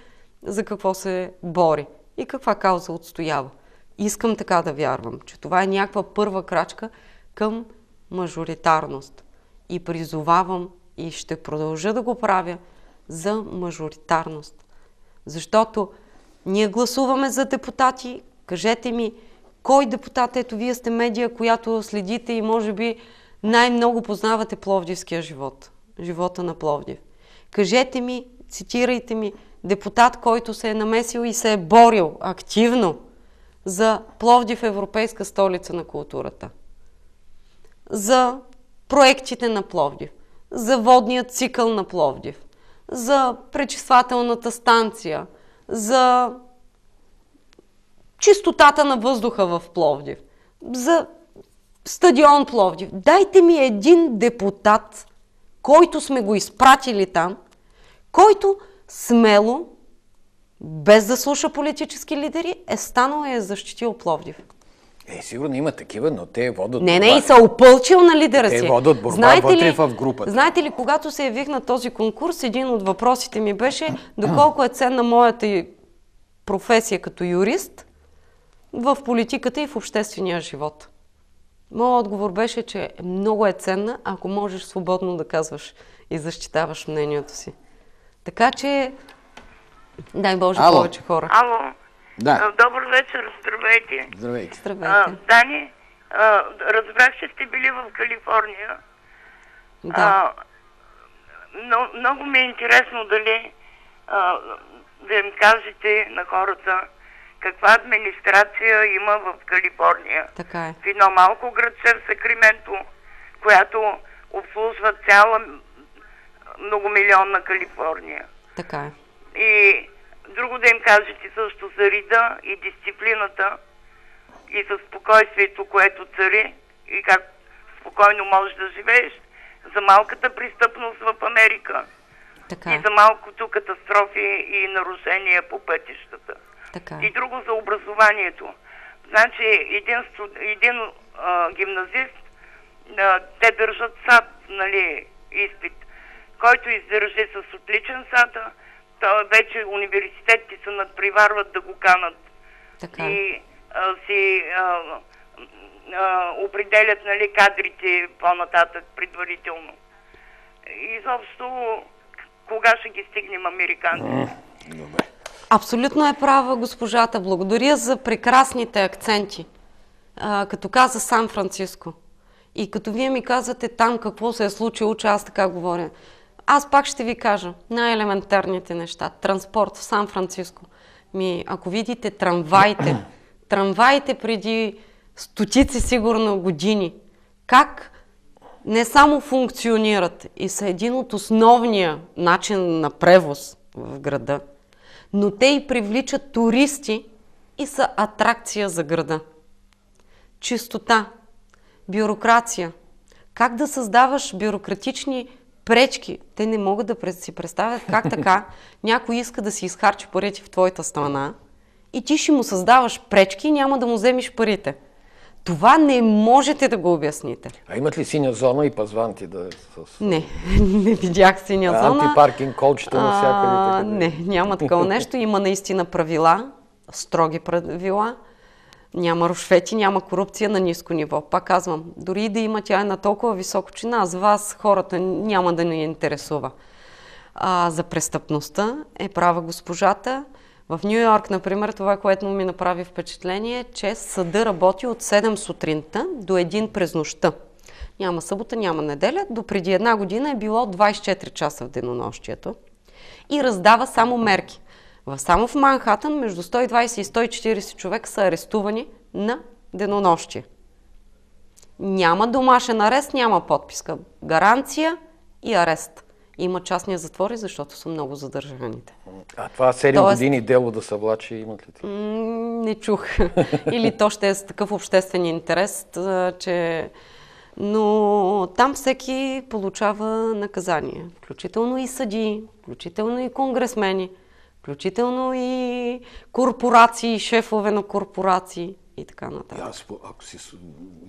за какво се бори и каква кауза отстоява. Искам така да вярвам, че това е някаква първа крачка към мажоритарност. И призовавам и ще продължа да го правя за мажоритарност. Защото ние гласуваме за депутати. Кажете ми, кой депутат, ето вие сте медия, която следите и може би най-много познавате пловдивския живот, живота на Пловдив. Кажете ми, цитирайте ми депутат, който се е намесил и се е борил активно за Пловдив европейска столица на културата, за проектите на Пловдив, за водния цикъл на Пловдив, за пречиствателната станция, за чистотата на въздуха в Пловдив, за стадион Пловдив. Дайте ми един депутат, който сме го изпратили там, който смело, без да слуша политически лидери, е станал и е защитил Пловдив. Сигурно има такива, но те водят Не, и са опълчил на лидера си. Те водят борба вътре в групата. Знаете ли, когато се явих на този конкурс, един от въпросите ми беше доколко е ценна моята професия като юрист в политиката и в обществения живот. Моят отговор беше, че много е ценна, ако можеш свободно да казваш и защитаваш мнението си. Така че, дай Боже, повече хора. Ало. Да. Добър вечер, здравейте. Здравейте. Здравейте. Дани, разбрах, че сте били в Калифорния. Да. Много ми е интересно дали да им кажете на хората каква администрация има в Калифорния. Така е. В едно малко градче в Сакраменто, която обслужва цяла многомилионна Калифорния. Така е. И друго да им кажете също за рида и дисциплината и за спокойствието, което цари и как спокойно можеш да живееш, за малката престъпност в Америка така и за малкото катастрофи и нарушения по пътищата. Така. И друго за образованието. Значи един гимназист, те държат САТ, нали, изпит, който издържи с отличен САТ, то вече университетите се надпреварват да го канат. Така. И си определят, нали, кадрите по-нататък предварително. Изобщо, кога ще ги стигнем американците? Добре. Абсолютно е права госпожата. Благодаря за прекрасните акценти. Като каза Сан Франциско. И като вие ми казвате там какво се е случило, че аз така говоря. Аз пак ще ви кажа най-елементарните неща. Транспорт в Сан Франциско. Ако видите трамваите преди стотици сигурно години, как не само функционират и са един от основния начин на превоз в града, но те и привличат туристи и са атракция за града. Чистота, бюрокрация. Как да създаваш бюрократични пречки? Те не могат да си представят как така някой иска да си изхарчи парите в твоята страна и ти ще му създаваш пречки и няма да му вземеш парите. Това не можете да го обясните. А имат ли синя зона и пазванти да с... Не видях синя зона. Антипаркинг колчета навсякъде? Не, няма такова нещо. Има наистина правила, строги правила. Няма рушвети, няма корупция на ниско ниво. Пак казвам, дори и да има, тя е на толкова високочина, с вас хората няма да ни интересува. За престъпността е права госпожата. В Ню Йорк, например, това, което ми направи впечатление, че съда работи от 7 сутринта до 1 през нощта. Няма събота, няма неделя. До преди 1 година е било 24 часа в денонощието. И раздава само мерки. Само в Манхатън между 120 и 140 човека са арестувани на денонощие. Няма домашен арест, няма подписка. Гаранция и арест. Има частни затвори, защото са много задържаните. А това 7 години дело да се влачи, имат ли ти? Не чух. Или то ще е с такъв обществен интерес, че... Но там всеки получава наказание. Включително и съдии, включително и конгресмени, включително и корпорации, шефове на корпорации и така нататък. Ако си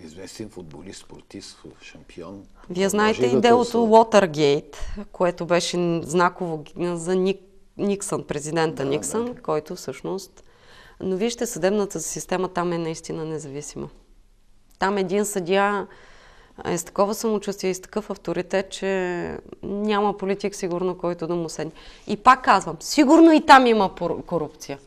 известен футболист, спортист, шампион... Вие знаете и делото Уотъргейт, което беше знаково за Никсън, президента Никсън, който всъщност... Но вижте, съдебната система там е наистина независима. Там един съдия е с такова самочувствие и с такъв авторитет, че няма политик сигурно, който да му седне. И пак казвам, сигурно и там има корупция.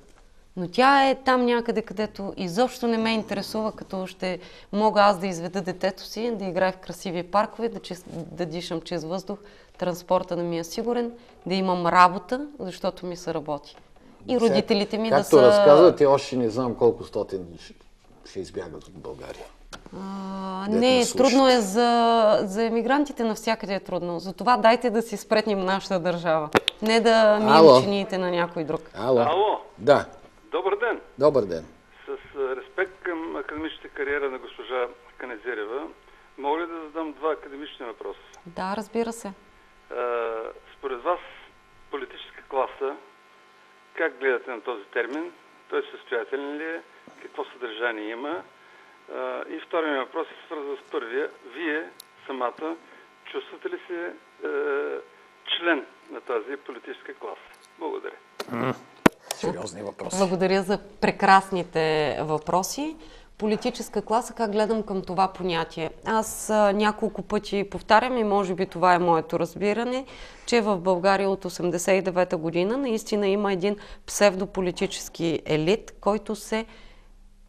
Но тя е там някъде, където изобщо не ме интересува, като ще мога аз да изведа детето си, да играе в красиви паркове, да дишам чист въздух, транспорта да ми е сигурен, да имам работа, защото ми се работи. И родителите ми да са... Както разказвате, още не знам колко стотин ще избягат от България. Не, трудно е за емигрантите, навсякъде е трудно. Затова дайте да си спретнем нашата държава. Не да мием чиниите на някой друг. Ало. Да. Добър ден. Добър ден. С респект към академичната кариера на госпожа Каназирева, мога ли да задам 2 академични въпроса? Да, разбира се. Според вас, политическа класа, как гледате на този термин? Той състоятелен ли е? Какво съдържание има? И втория въпрос е свързан с първия. Вие самата чувствате ли се член на тази политическа класа? Благодаря. Сериозни въпроси. Благодаря за прекрасните въпроси. Политическа класа, как гледам към това понятие? Аз няколко пъти повтарям и може би това е моето разбиране, че в България от 1989 година наистина има един псевдополитически елит, който се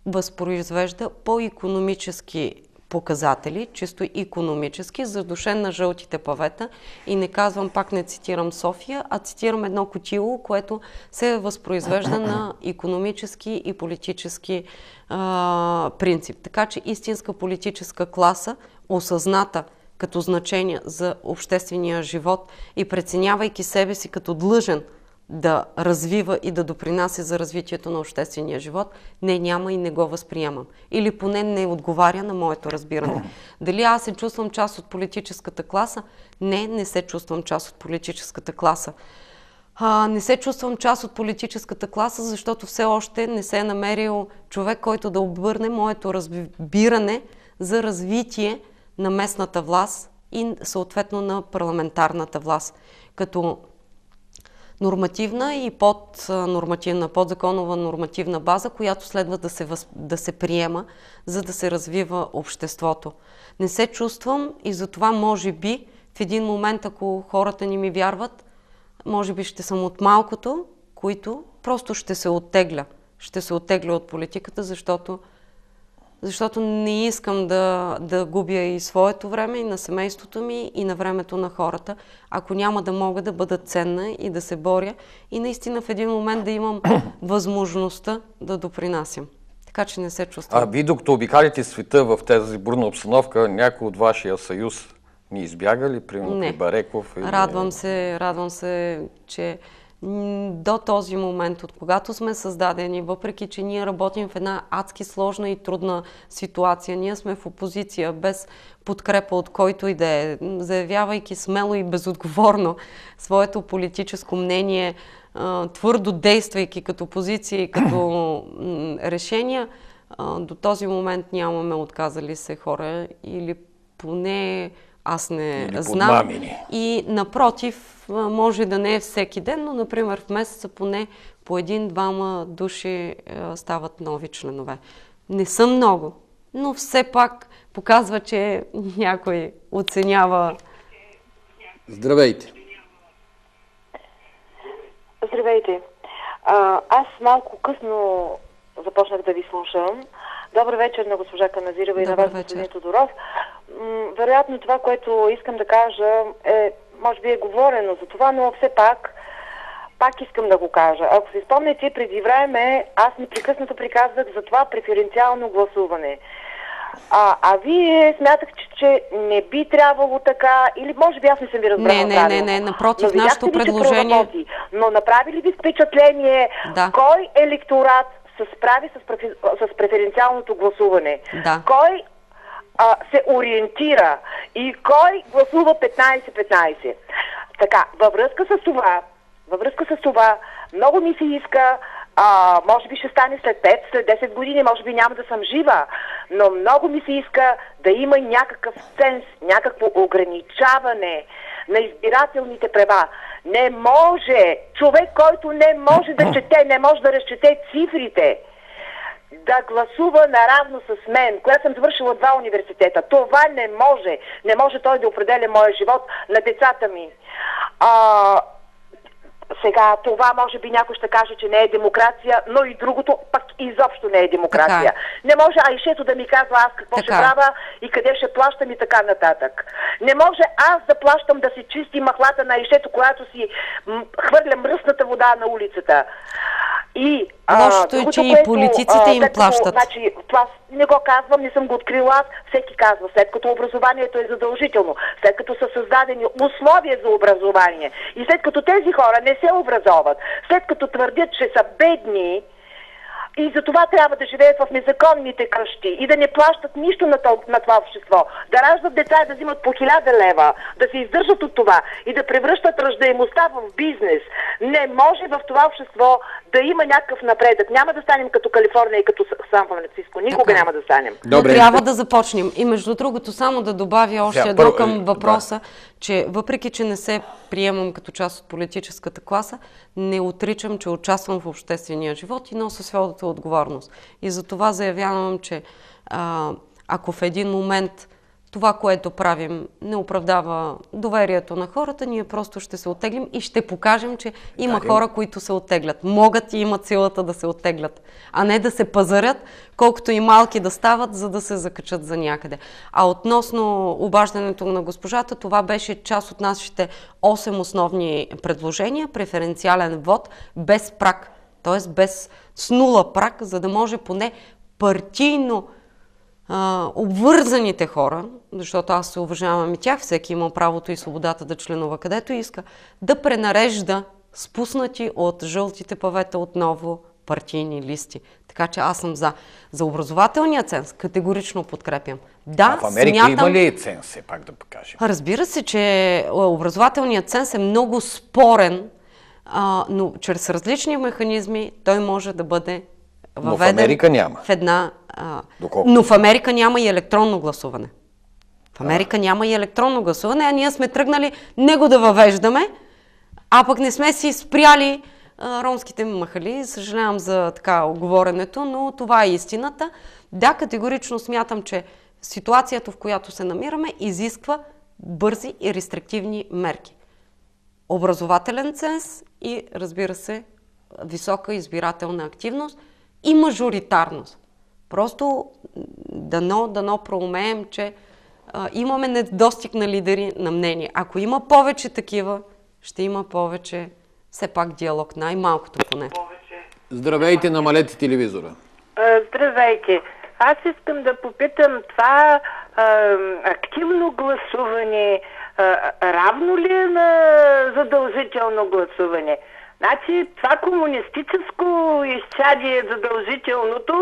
възпроизвежда по икономически показатели, чисто икономически, задушен на жълтите павета. И не казвам, пак не цитирам София, а цитирам едно котило, което се възпроизвежда на икономически и политически принцип. Така че истинска политическа класа, осъзната като значение за обществения живот и преценявайки себе си като длъжен да развива и да допринася за развитието на обществения живот, няма и не го възприемам. Или поне не отговаря на моето разбиране. Дали аз се чувствам част от политическата класа? Не се чувствам част от политическата класа. Не се чувствам част от политическата класа, защото все още не се е намерил човек, който да обърне моето разбиране за развитие на местната власт и съответно на парламентарната власт. Като нормативна и подзаконова нормативна база, която следва да се приема, за да се развива обществото. Не се чувствам и затова може би в един момент, ако хората не ми вярват, може би ще съм от малкото, които просто ще се оттегля. Ще се оттегля от политиката, защото не искам да губя и своето време, и на семейството ми, и на времето на хората, ако няма да мога да бъда ценна и да се боря и наистина в един момент да имам възможността да допринасям. Така че не се чувствам. Вие докато обикалите света в тази бурна обстановка, някой от вашия съюз ни избяга ли, примерно при Бареков? Или... Радвам се, че до този момент, от когато сме създадени, въпреки че ние работим в една адски сложна и трудна ситуация, ние сме в опозиция, без подкрепа от който и да е, заявявайки смело и безотговорно своето политическо мнение, твърдо действайки като позиция и като решения, до този момент нямаме отказали се хора или поне аз не знам. И напротив, може да не е всеки ден, но например в месеца поне по 1-2 души стават нови членове. Не са много, но все пак показва, че някой оценява. Здравейте! Здравейте! Аз малко късно започнах да ви слушам. Добър вечер на госпожа Каназирева и на вас, господин Тодоров. Вероятно това, което искам да кажа, може би е говорено за това, но все пак искам да го кажа. Ако си спомняте, преди време аз непрекъснато приказвах за това преференциално гласуване. А вие смятахте, че не би трябвало така, или може би аз не съм ви разбрала правилно. Не, напротив, нашето предложение... Но направи ли ви впечатление кой електорат се справи с преференциалното гласуване? Да. Кой се ориентира и кой гласува 15-15? Така, във връзка с това, много ми се иска, може би ще стане след 5, след 10 години, може би няма да съм жива, но много ми се иска да има някакъв ценз, някакво ограничаване на избирателните права. Не може човек, който не може да чете, не може да разчете цифрите, да гласува наравно с мен, която съм завършила 2 университета. Това не може. Не може той да определя моя живот на децата ми. Сега, това може би някой ще каже, че не е демокрация, но и другото пък изобщо не е демокрация. Не може Айшето да ми казва аз какво ще правя и къде ще плащам и така нататък. Не може аз да плащам да си чисти махлата на Айшето, която си хвърля мръсната вода на улицата. И лошото е, че и политиците им плащат. Значи, това не го казвам, не съм го открила аз. Всеки казва, след като образованието е задължително, след като са създадени условия за образование и след като тези хора не се образоват, след като твърдят, че са бедни, и за това трябва да живеят в незаконните къщи и да не плащат нищо на това общество, да раждат деца и да взимат по 1000 лева, да се издържат от това и да превръщат раждаемостта в бизнес. Не може в това общество да има някакъв напредък. Няма да станем като Калифорния и като Сан-Франциско. Никога няма да станем. Но трябва да започнем. И между другото, само да добавя още едно към въпроса, че въпреки, че не се приемам като част от политическата класа, не отричам, че участвам в обществения живот и нося своята отговорност. И за това заявявам, че ако в един момент това, което правим, не оправдава доверието на хората, ние просто ще се оттеглим и ще покажем, че има хора, които се оттеглят. Могат и имат силата да се оттеглят, а не да се пазарят, колкото и малки да стават, за да се закачат за някъде. А относно обаждането на госпожата, това беше част от нашите 8 основни предложения. Преференциален вод без праг, т.е. с нула праг, за да може поне партийно обвързаните хора, защото аз се уважавам и тях, всеки има правото и свободата да членува където иска, да пренарежда спуснати от жълтите павета отново партийни листи. Така че аз съм за образователния ценз, категорично подкрепям. Да, в Америка има ли ценз, все пак да покажем? Разбира се, че образователният ценз е много спорен, но чрез различни механизми той може да бъде въведен. Но в Америка няма. В една... Но в Америка няма и електронно гласуване. В Америка няма и електронно гласуване, а ние сме тръгнали него да въвеждаме, а пък не сме си спряли ромските махали. Съжалявам за така оговоренето, но това е истината. Да, категорично смятам, че ситуацията, в която се намираме, изисква бързи и рестриктивни мерки. Образователен ценз и, разбира се, висока избирателна активност и мажоритарност. Просто дано проумеем, че имаме недостиг на лидери на мнение. Ако има повече такива, ще има повече все пак диалог, най-малкото поне. Здравейте, намалете телевизора. Здравейте. Аз искам да попитам, това активно гласуване равно ли е на задължително гласуване? Значи това комунистическо изчадие задължителното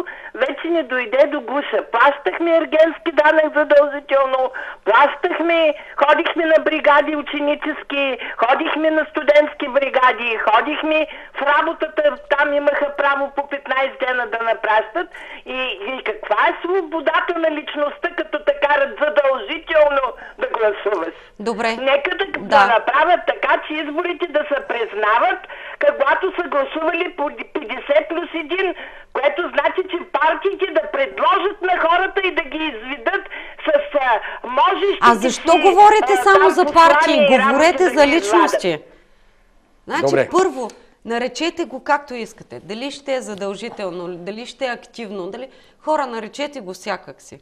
вече не дойде до гуша. Плащахме ергенски данък задължително, ходихме на бригади ученически, ходихме на студентски бригади, ходихме в работата, там имаха право по 15 дена да напращат. И каква е свободата на личността, като те карат задължително да гласуваш? Добре. Нека да направят така, че изборите да се признават, когато са гласували по 50 плюс 1, което значи, че партиите да предложат на хората и да ги изведат с можещите... А защо говорите само за партии? Говорете за личности. Значи, първо, наречете го както искате. Дали ще е задължително, дали ще е активно, хора, наречете го всякак си.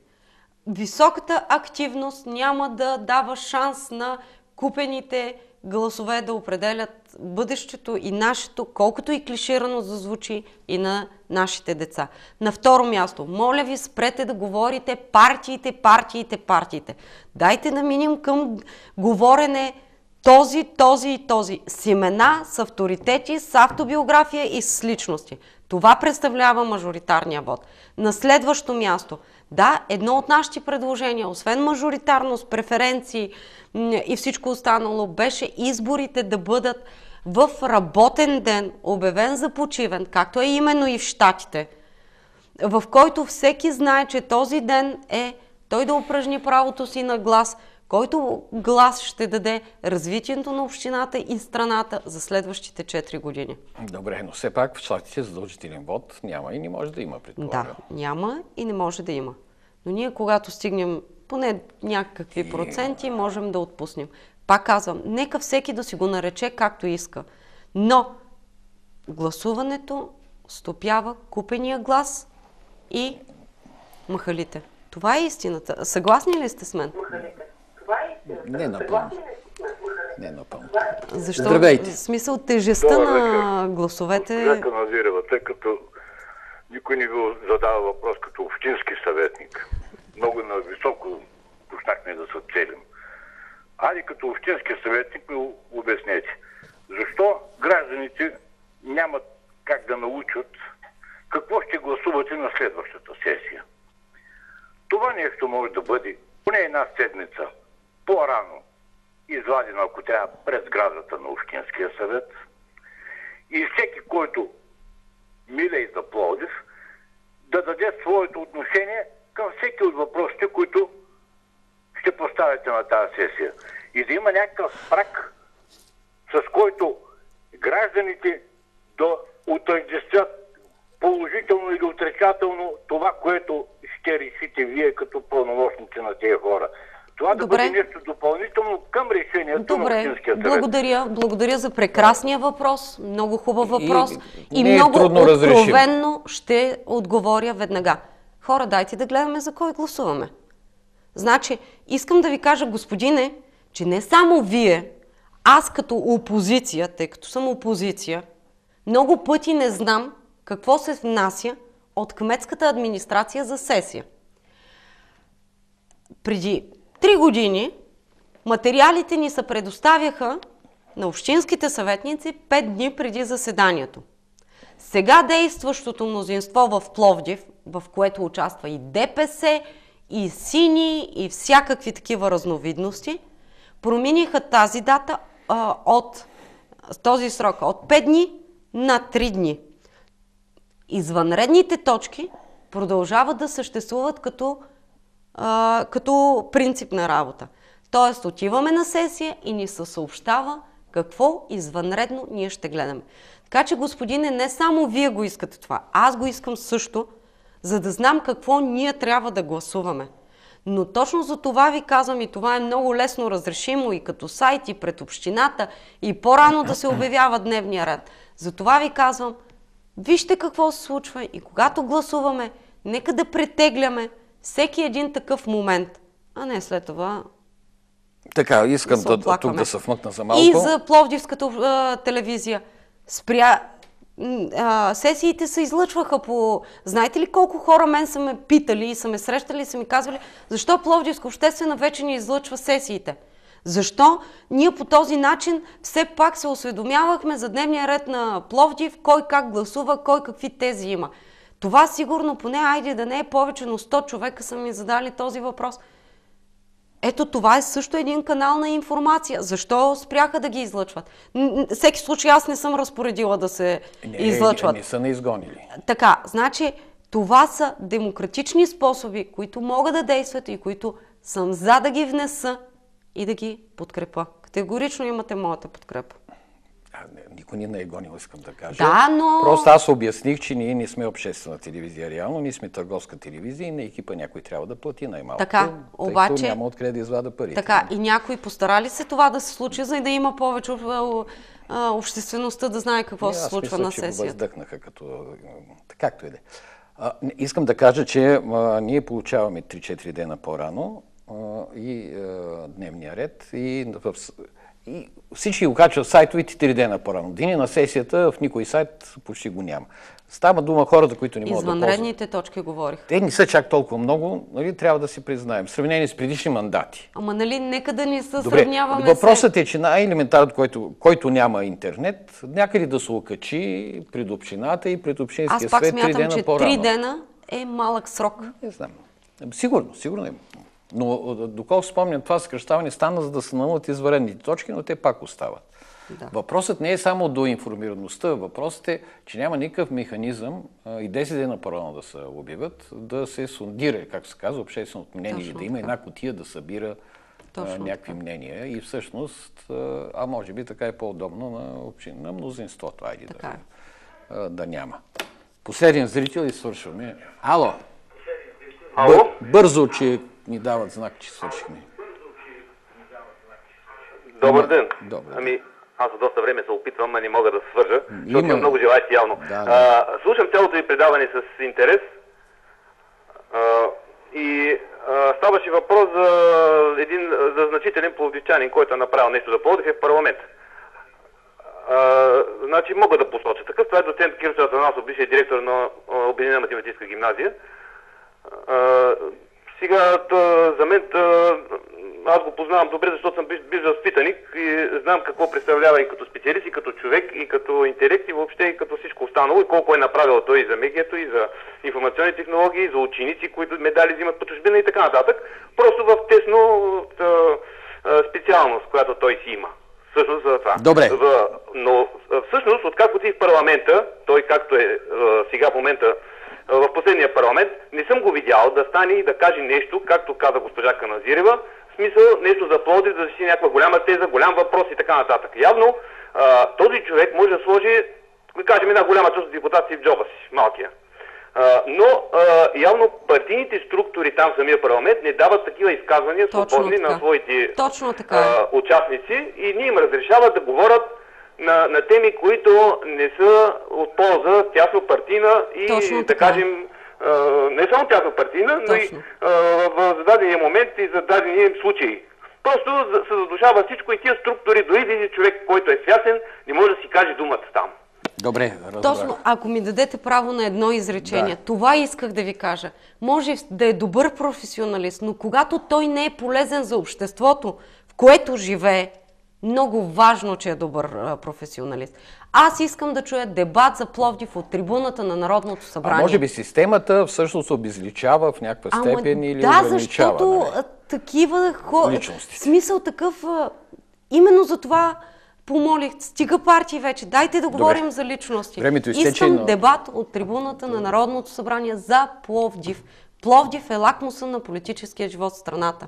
Високата активност няма да дава шанс на купените гласове да определят бъдещето и нашето, колкото и клиширано зазвучи, и на нашите деца. На второ място, моля ви, спрете да говорите партиите. Дайте да минем към говорене този и този. С имена, с авторитети, с автобиография и с личности. Това представлява мажоритарния вод. На следващо място, да, едно от нашите предложения, освен мажоритарност, преференции и всичко останало, беше изборите да бъдат в работен ден, обявен за почивен, както е именно и в Щатите, в който всеки знае, че този ден е той да упражни правото си на глас, който глас ще даде развитието на общината и страната за следващите 4 години. Добре, но все пак в Щатите задължителен вод няма и не може да има, предполагам. Да, няма и не може да има. Но ние, когато стигнем поне някакви проценти, можем да отпуснем. Пак казвам, нека всеки да си го нарече както иска. Но гласуването стопява купения глас и махалите. Това е истината. Съгласни ли сте с мен? Не напълно. Защо? Здравейте. В смисъл тежестта на гласовете... Госпожа Каназирева, тъй като никой не ви задава въпрос като общински съветник. Много нависоко почнахме да се целим. Айде като общински съветник ми обяснете. Защо гражданите нямат как да научат какво ще гласувате на следващата сесия. Това нещо може да бъде поне една седмица по-рано извадено, ако трябва, пред сградата на Общинския съвет. И всеки, който милее за Пловдив, да даде своето отношение към всеки от въпросите, които ще поставите на тази сесия. И да има някакъв праг, с който гражданите да отъждествят положително или отрицателно това, което ще решите вие като пълномощници на тези хора. Това да бъде нещо допълнително към решението на Общинския съвет. Благодаря за прекрасния въпрос. Много хубав въпрос. И много откровенно ще отговоря веднага. Хора, дайте да гледаме за кой гласуваме. Значи, искам да ви кажа, господине, че не само вие, аз като опозиция, тъй като съм опозиция, много пъти не знам какво се внася от кметската администрация за сесия. Преди 3 години материалите ни се предоставяха на общинските съветници 5 дни преди заседанието. Сега действащото мнозинство в Пловдив, в което участва и ДПС, и сини, и всякакви такива разновидности, промениха тази дата от този срок от 5 дни на 3 дни. Извънредните точки продължават да съществуват като принцип на работа. Тоест, отиваме на сесия и ни се съобщава какво извънредно ние ще гледаме. Така че, господине, не само вие го искате това, аз го искам също, за да знам какво ние трябва да гласуваме. Но точно за това ви казвам, и това е много лесно разрешимо и като сайт, и пред общината, и по-рано да се обявява дневния ред. За това ви казвам, вижте какво се случва и когато гласуваме, нека да претегляме всеки един такъв момент, а не след това така, искам тук да се вмъкна за малко. И за Пловдивската телевизия. Сесиите се излъчваха по... Знаете ли колко хора мен са ме питали и са ме срещали и са ми казвали, защо Пловдивска обществена вече не излъчва сесиите? Защо ние по този начин все пак се осведомявахме за дневния ред на Пловдив, кой как гласува, кой какви тези има. Това сигурно поне, айде да не е повече, но 100 човека са ми задали този въпрос. Ето това е също един канал на информация. Защо спряха да ги излъчват? Всеки случай аз не съм разпоредила да се излъчват. Не са не изгонили. Така, значи това са демократични способи, които могат да действат и които съм за да ги внеса и да ги подкрепа. Категорично имате моята подкрепа. Никой не е гонил, искам да кажа. Да, но... Просто аз обясних, че ние не сме обществена телевизия реално, ние сме търговска телевизия и на екипа някой трябва да плати най-малко. Така, обаче... няма откъде да извада парите. Така, и някой постарали се това да се случи, за да има повече обществеността да знае какво се случва на сесията. Аз мисля, че го въздъхнаха както и да е. Искам да кажа, че ние получаваме 3-4 дена по-рано и дневния ред и всички го качват в сайтовете 3 дена по-рано. Деня на сесията в никой сайт почти го няма. Става дума хората, които не могат да ползват. Извънредните точки говорих. Те не са чак толкова много, нали, трябва да си признаем. В сравнение с предишни мандати. Ама нали, нека да ни се Добре, сравняваме. Въпросът е, че най-елементарното, който няма интернет, някъде да се окачи пред общината и пред Общинския съвет 3 дена по-рано. Аз пак смятам, че 3 дена е малък срок. Не знам. Сигурно е. Но доколко спомням, това съкращаване стана, за да се намалят извънредните точки, но те пак остават. Да. Въпросът не е само до информираността, въпросът е, че няма никакъв механизъм и 10 дена по-рано да се обявят, да се сондира, как се казва, общественото мнение, или да има една кутия да събира някакви мнения и всъщност, може би така е по-удобно на мнозинството, да няма. Последен зрител и свършваме. Ало! Бързо, че ни дават знак, че свършихме. Добър ден. Аз от доста време се опитвам, а не мога да свържа, защото имам много желаещи явно. Слушам цялото ви предаване с интерес и ставаше въпрос за един значителен пловдивчанин, който е направил нещо за Пловдив в парламент. Значи мога да посоча такъв. Това е доцент Кирчо Атанасов, бившия директор на Обединена математическа гимназия. Сега за мен аз го познавам добре, защото съм бил възпитаник и знам какво представлява и като специалист, и като човек, и като интелект, и въобще и като всичко останало, и колко е направил той и за медието, и за информационни технологии, и за ученици, които медали взимат по чужбина и така нататък. Просто в тесно специалност, която той си има. Всъщност за това. Добре. Но всъщност, откакто си в парламента, той както е сега в момента в последния парламент, не съм го видял да стане и да каже нещо, както каза госпожа Каназирева, в смисъл нещо за Пловдив, да защити някаква голяма теза, голям въпрос и така нататък. Явно този човек може да сложи, да кажем, една голяма част от депутати в джоба си, малкия. Но явно партийните структури там в самия парламент не дават такива изказвания свободни на своите участници и ние им разрешават да говорят на теми, които не са от полза тясно партийна и да кажем не само тясно партийна, но и в зададения момент и за дадения случай. Просто се задушава всичко и тия структури, дори човек, който е свясен, не може да си каже думата там. Добре, разбрах. Точно, ако ми дадете право на едно изречение, това исках да ви кажа. Може да е добър професионалист, но когато той не е полезен за обществото, в което живее, много важно, че е добър професионалист. Аз искам да чуя дебат за Пловдив от трибуната на Народното събрание. А може би системата всъщност обезличава в някаква степен или ограничава? Да, защото такива хора... Смисъл такъв... Именно за това помолих, стига партии вече, дайте да говорим за личности. Искам дебат от трибуната на Народното събрание за Пловдив. Пловдив е лакмуса на политическия живот в страната.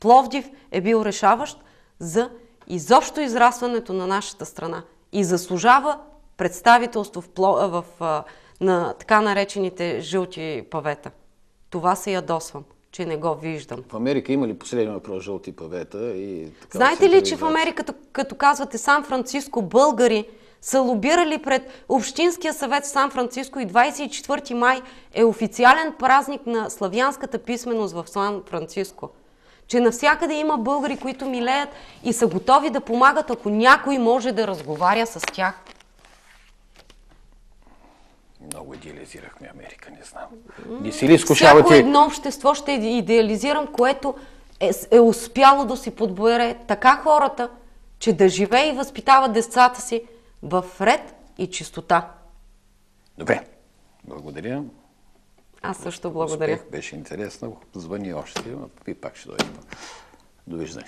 Пловдив е бил решаващ за изобщо израстването на нашата страна и заслужава представителство на така наречените жълти павета. Това се ядосвам, че не го виждам. В Америка има ли последния въпрос жълти павета? Знаете ли, че в Америка, като казвате Сан-Франциско, българи са лобирали пред Общинския съвет в Сан-Франциско и 24 май е официален празник на славянската писменост в Сан-Франциско? Че навсякъде има българи, които милеят и са готови да помагат, ако някой може да разговаря с тях. Много идеализирахме Америка, не знам. Не си ли изкушавате... Всяко едно общество ще идеализирам, което е успяло да си подбере така хората, че да живее и възпитава децата си в ред и чистота. Добре, благодаря. Аз също благодаря. Успех, беше интересно. Звъни още, и пак ще дойде. Довиждане.